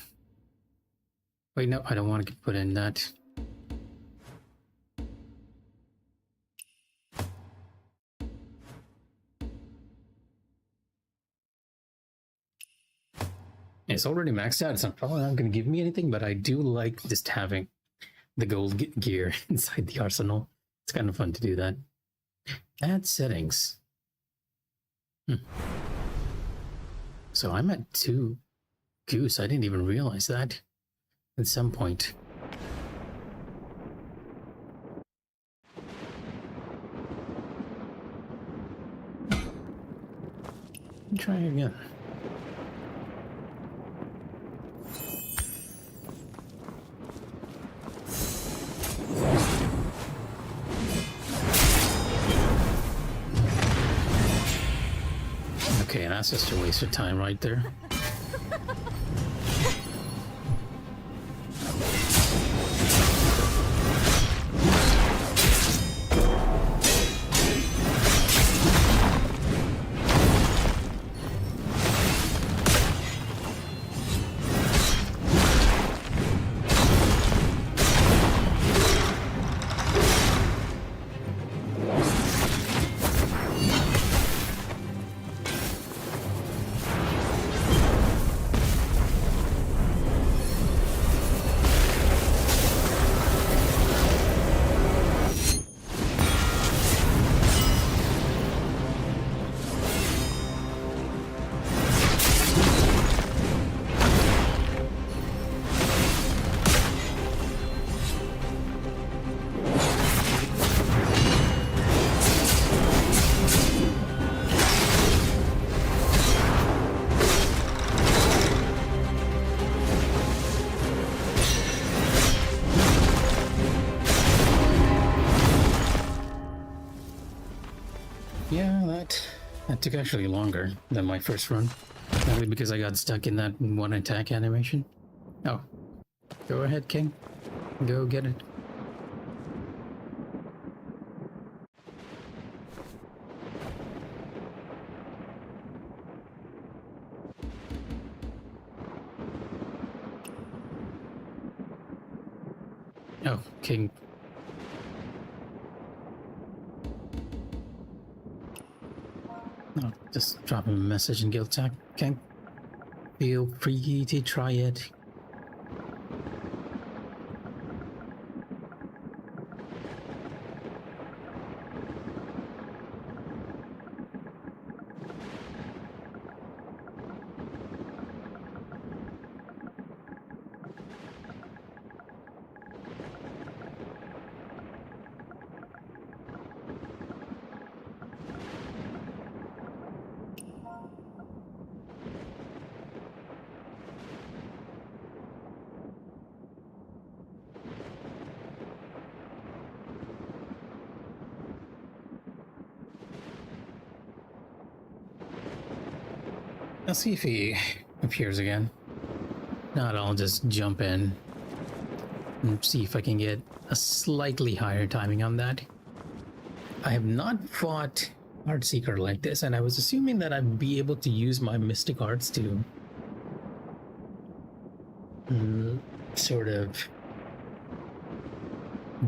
Speaker 1: Wait, no, I don't want to put in that. It's already maxed out. It's probably not going to give me anything, but I do like just having the gold gear inside the arsenal. It's kind of fun to do that. Add settings. So I'm at 2 goose. I didn't even realize that at some point. Try again. Okay, that's just a waste of time right there. Yeah, that took actually longer than my first run. Probably because I got stuck in that one attack animation. Oh, go ahead, King. Go get it. Oh, King. Oh, just drop him a message and guild tag. King. Feel free to try it. I'll see if he appears again. Not, I'll just jump in and see if I can get a slightly higher timing on that. I have not fought Heartseeker like this, and I was assuming that I'd be able to use my Mystic Arts to sort of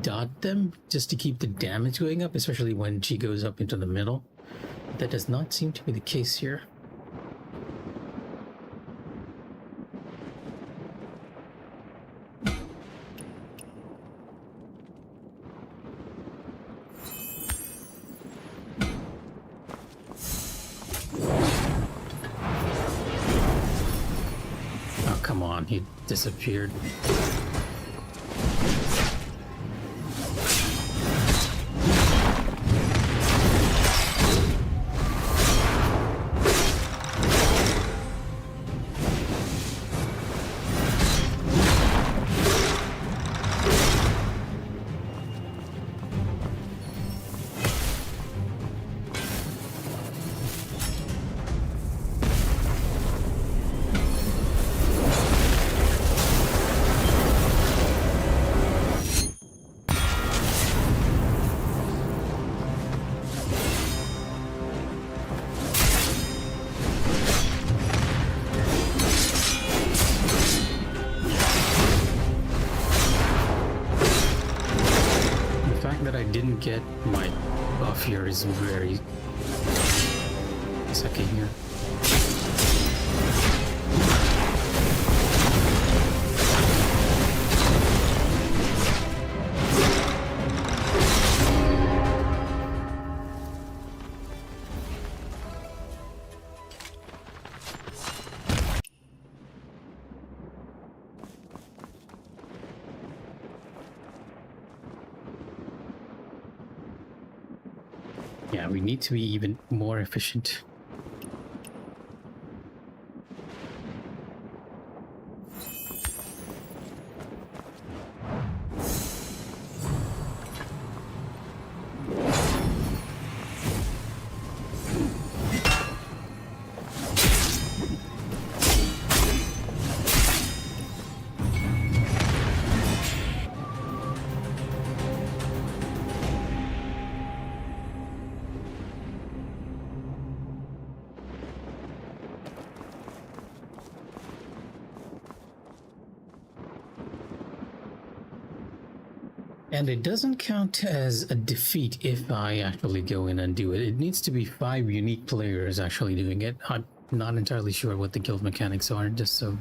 Speaker 1: dot them just to keep the damage going up, especially when she goes up into the middle. That does not seem to be the case here. Come on, he disappeared. Didn't get my buff here is very sucky here. Yeah, we need to be even more efficient. And it doesn't count as a defeat if I actually go in and do it. It needs to be 5 unique players actually doing it. I'm not entirely sure what the guild mechanics are, just so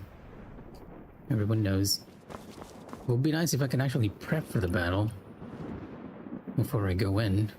Speaker 1: everyone knows. It would be nice if I can actually prep for the battle before I go in.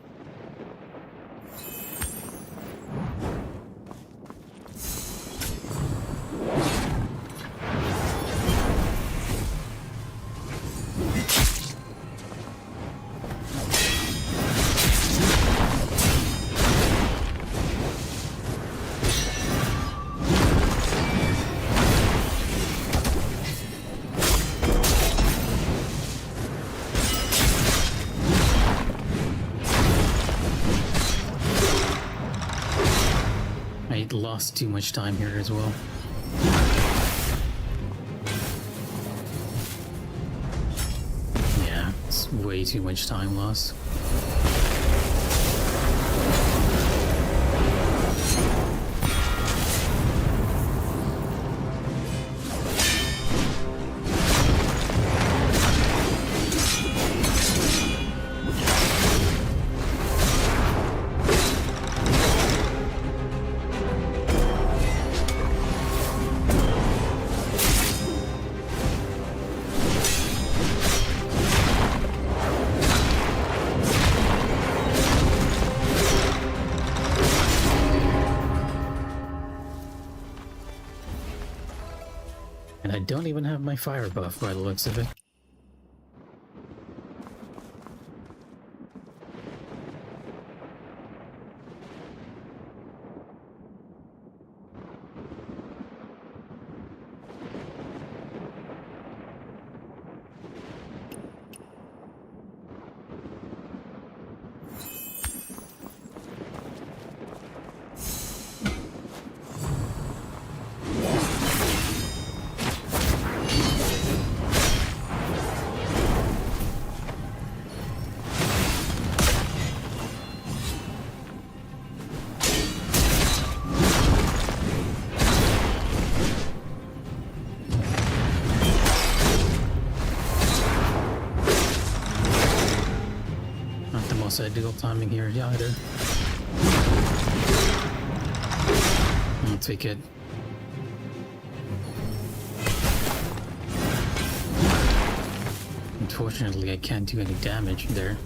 Speaker 1: I lost too much time here as well. Yeah, it's way too much time lost. And I don't even have my fire buff by the looks of it. Ideal timing here either. I'll take it. Unfortunately, I can't do any damage there.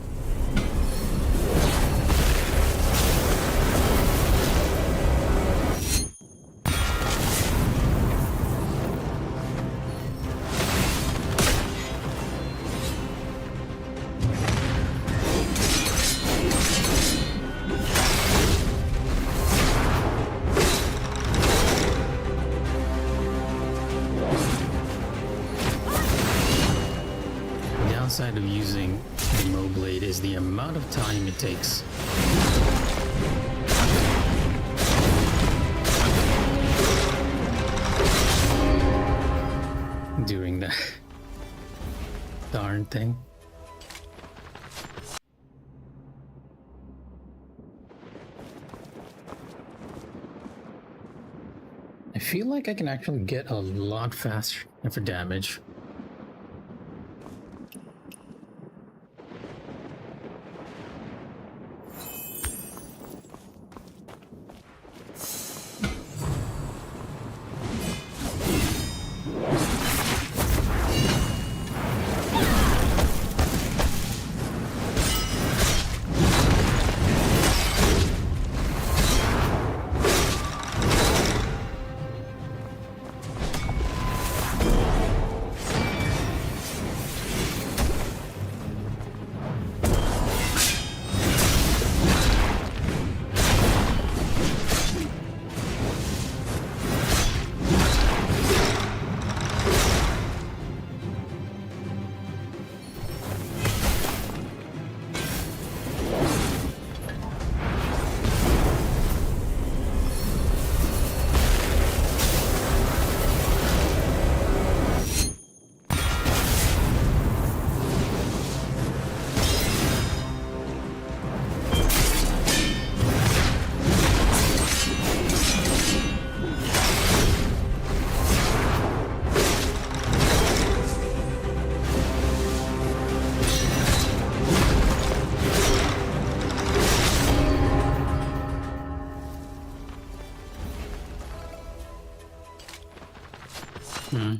Speaker 1: Downside of using the Mo Blade is the amount of time it takes. Doing that darn thing. I feel like I can actually get a lot faster for damage.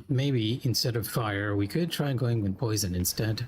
Speaker 1: Maybe instead of fire, we could try going with poison instead.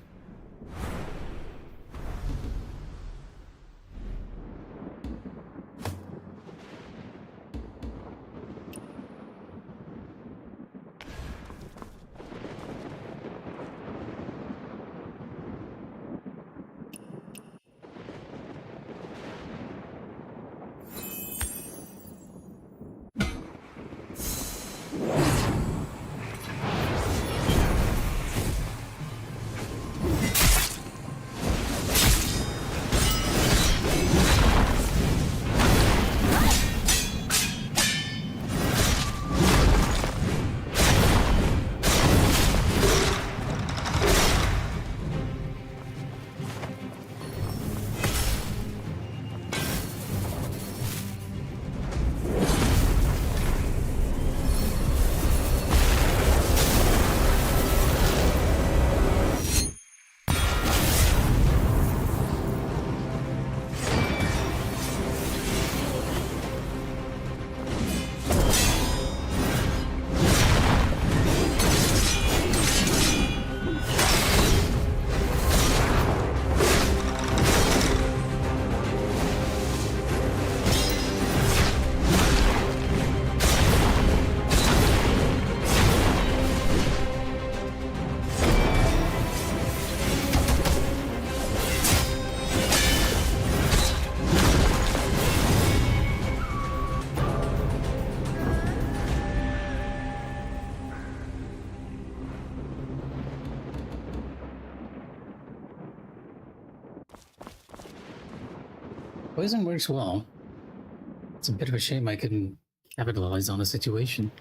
Speaker 1: Poison works well. It's a bit of a shame I couldn't capitalize on the situation.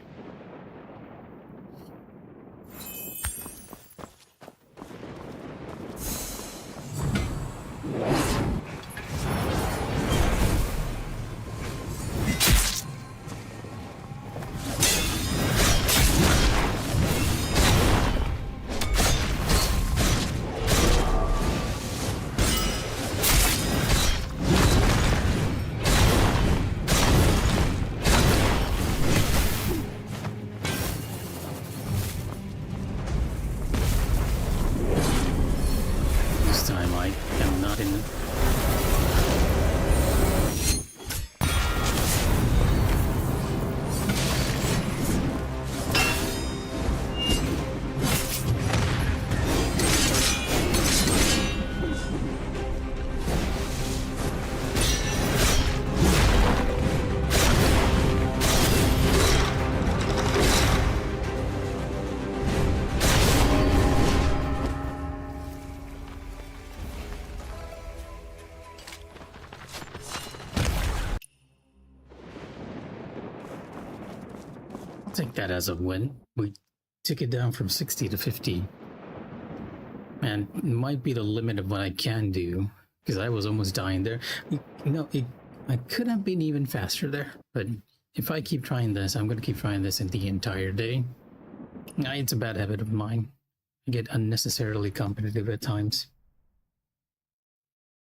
Speaker 1: Take that as a win. We took it down from 60 to 50. And it might be the limit of what I can do, because I was almost dying there. I could have been even faster there, but if I keep trying this, I'm going to keep trying this in the entire day. It's a bad habit of mine. I get unnecessarily competitive at times.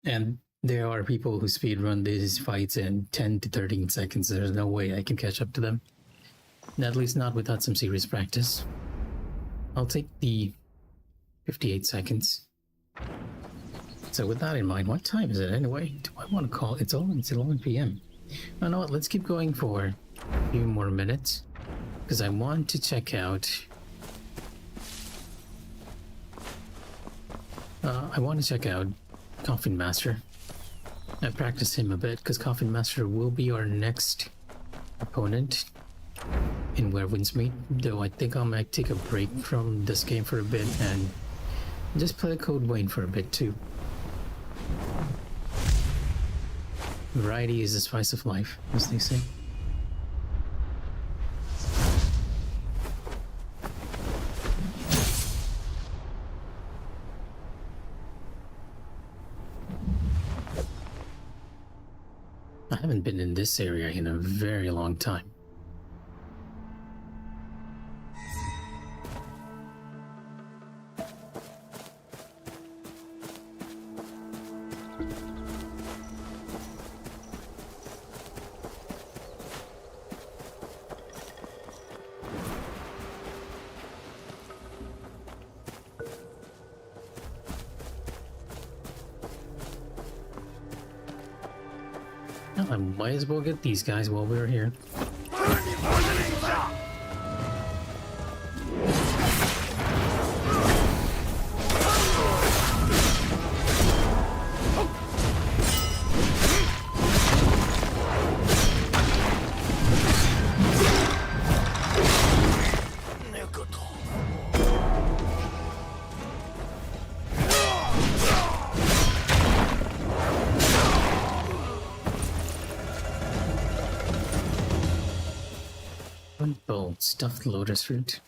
Speaker 1: And there are people who speedrun these fights in 10 to 13 seconds. There's no way I can catch up to them. At least not without some serious practice. I'll take the 58 seconds. So with that in mind, what time is it anyway? Do I want to call? It's 11 p.m. You know what? Let's keep going for a few more minutes, because I want to check out. I want to check out Coffin Master. I practiced him a bit because Coffin Master will be our next opponent in Where Winds Meet, though I think I might take a break from this game for a bit and just play Code Wayne for a bit too. Variety is the spice of life, as they say. I haven't been in this area in a very long time. I might as well get these guys while we're here. Bold stuffed lotus root.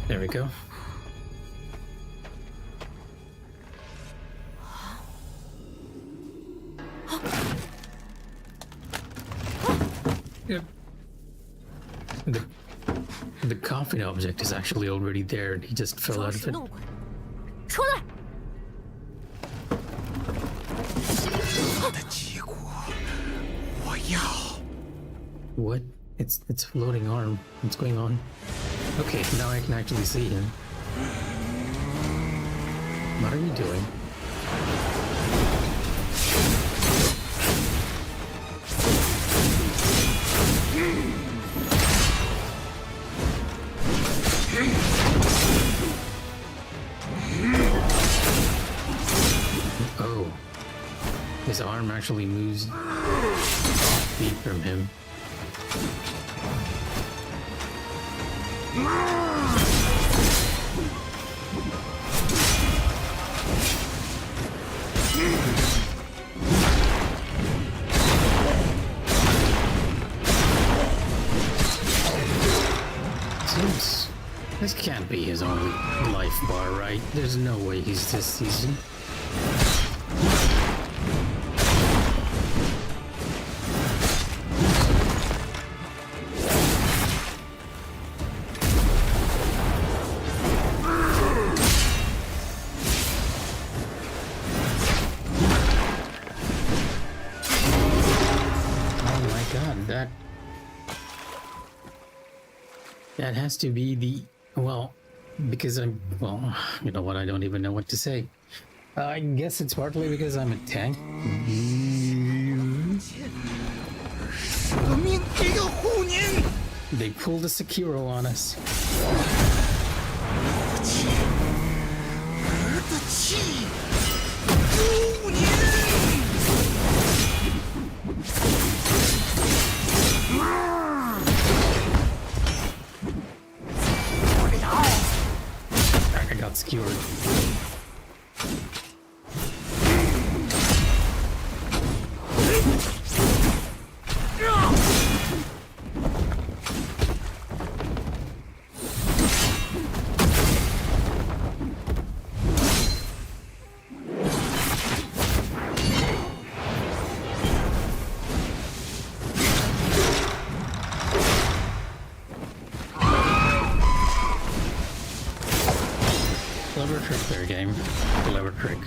Speaker 1: There we go. Yep. The coffin object is actually already there and he just fell out of it.
Speaker 2: 出来！
Speaker 1: What? It's a floating arm. What's going on? Okay, now I can actually see him. What are you doing? Oh. His arm actually moves feet from him. Seems this can't be his only life bar, right? There's no way he's this season. That has to be the, well, because I'm, well, you know what, I don't even know what to say. I guess it's partly because I'm a tank. They pulled a Sekiro on us. I got skewered. Clever trick there, game. Clever trick.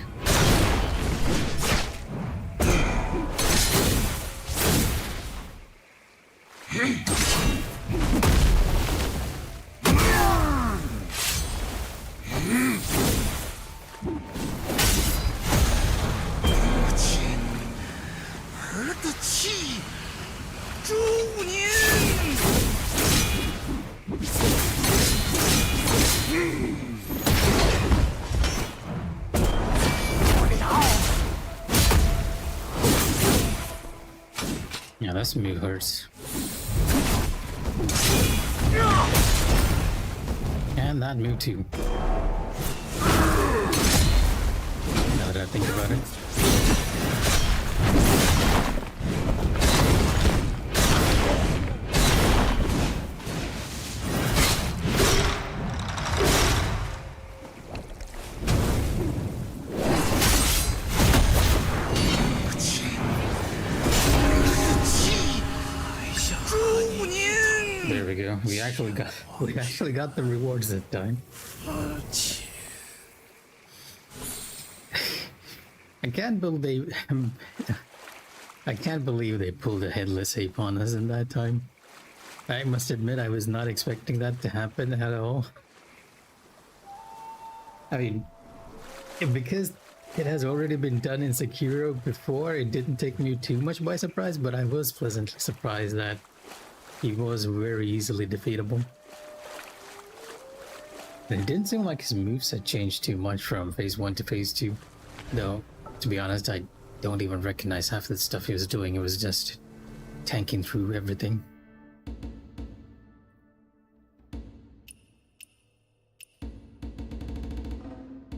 Speaker 1: Yeah, this move hurts. And that move too. Now that I think about it. There we go. We actually got the rewards that time. I can't believe they pulled a headless ape on us in that time. I must admit I was not expecting that to happen at all. I mean, because it has already been done in Sekiro before, it didn't take me too much by surprise, but I was pleasantly surprised that he was very easily defeatable. And it didn't seem like his moves had changed too much from phase 1 to phase 2. Though, to be honest, I don't even recognize half the stuff he was doing. It was just tanking through everything.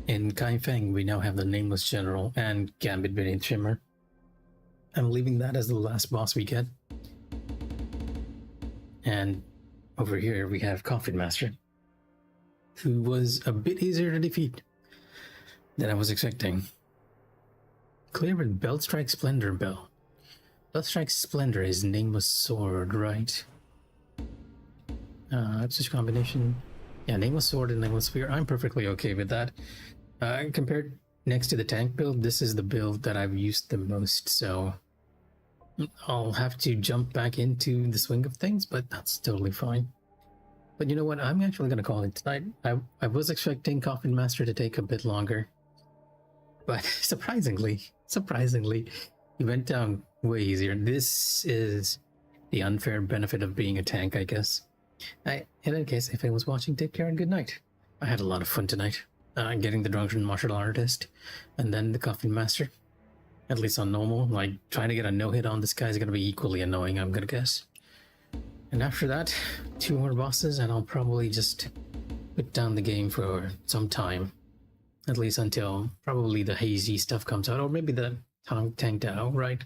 Speaker 1: In Kaifeng, we now have the Nameless General and Gambit Beneath Shimmer. I'm leaving that as the last boss we get. And over here we have Coffin Master, who was a bit easier to defeat than I was expecting. Clear with Belt Strike Splendor Bell. Belt Strike Splendor is Nameless Sword, right? It's just combination. Yeah, Nameless Sword and Nameless Sphere. I'm perfectly okay with that. Compared next to the tank build, this is the build that I've used the most, so I'll have to jump back into the swing of things, but that's totally fine. But you know what? I'm actually going to call it tonight. I was expecting Coffin Master to take a bit longer, but surprisingly, he went down way easier. This is the unfair benefit of being a tank, I guess. In any case, if I was watching, take care and good night. I had a lot of fun tonight. Getting the Drunken Martial Artist, and then the Coffin Master. At least on normal, like trying to get a no-hit on this guy is going to be equally annoying, I'm going to guess. And after that, 2 more bosses, and I'll probably just put down the game for some time. At least until probably the hazy stuff comes out, or maybe the Tang Dao, right?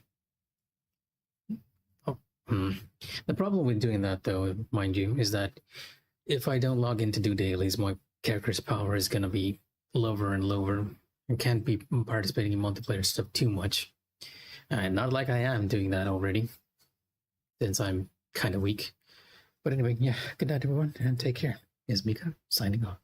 Speaker 1: The problem with doing that, though, mind you, is that if I don't log in to do dailies, my character's power is going to be lower and lower. I can't be participating in multiplayer stuff too much. Not like I am doing that already, since I'm kind of weak. But anyway, yeah, good night everyone, and take care. Here's Mikha, signing off.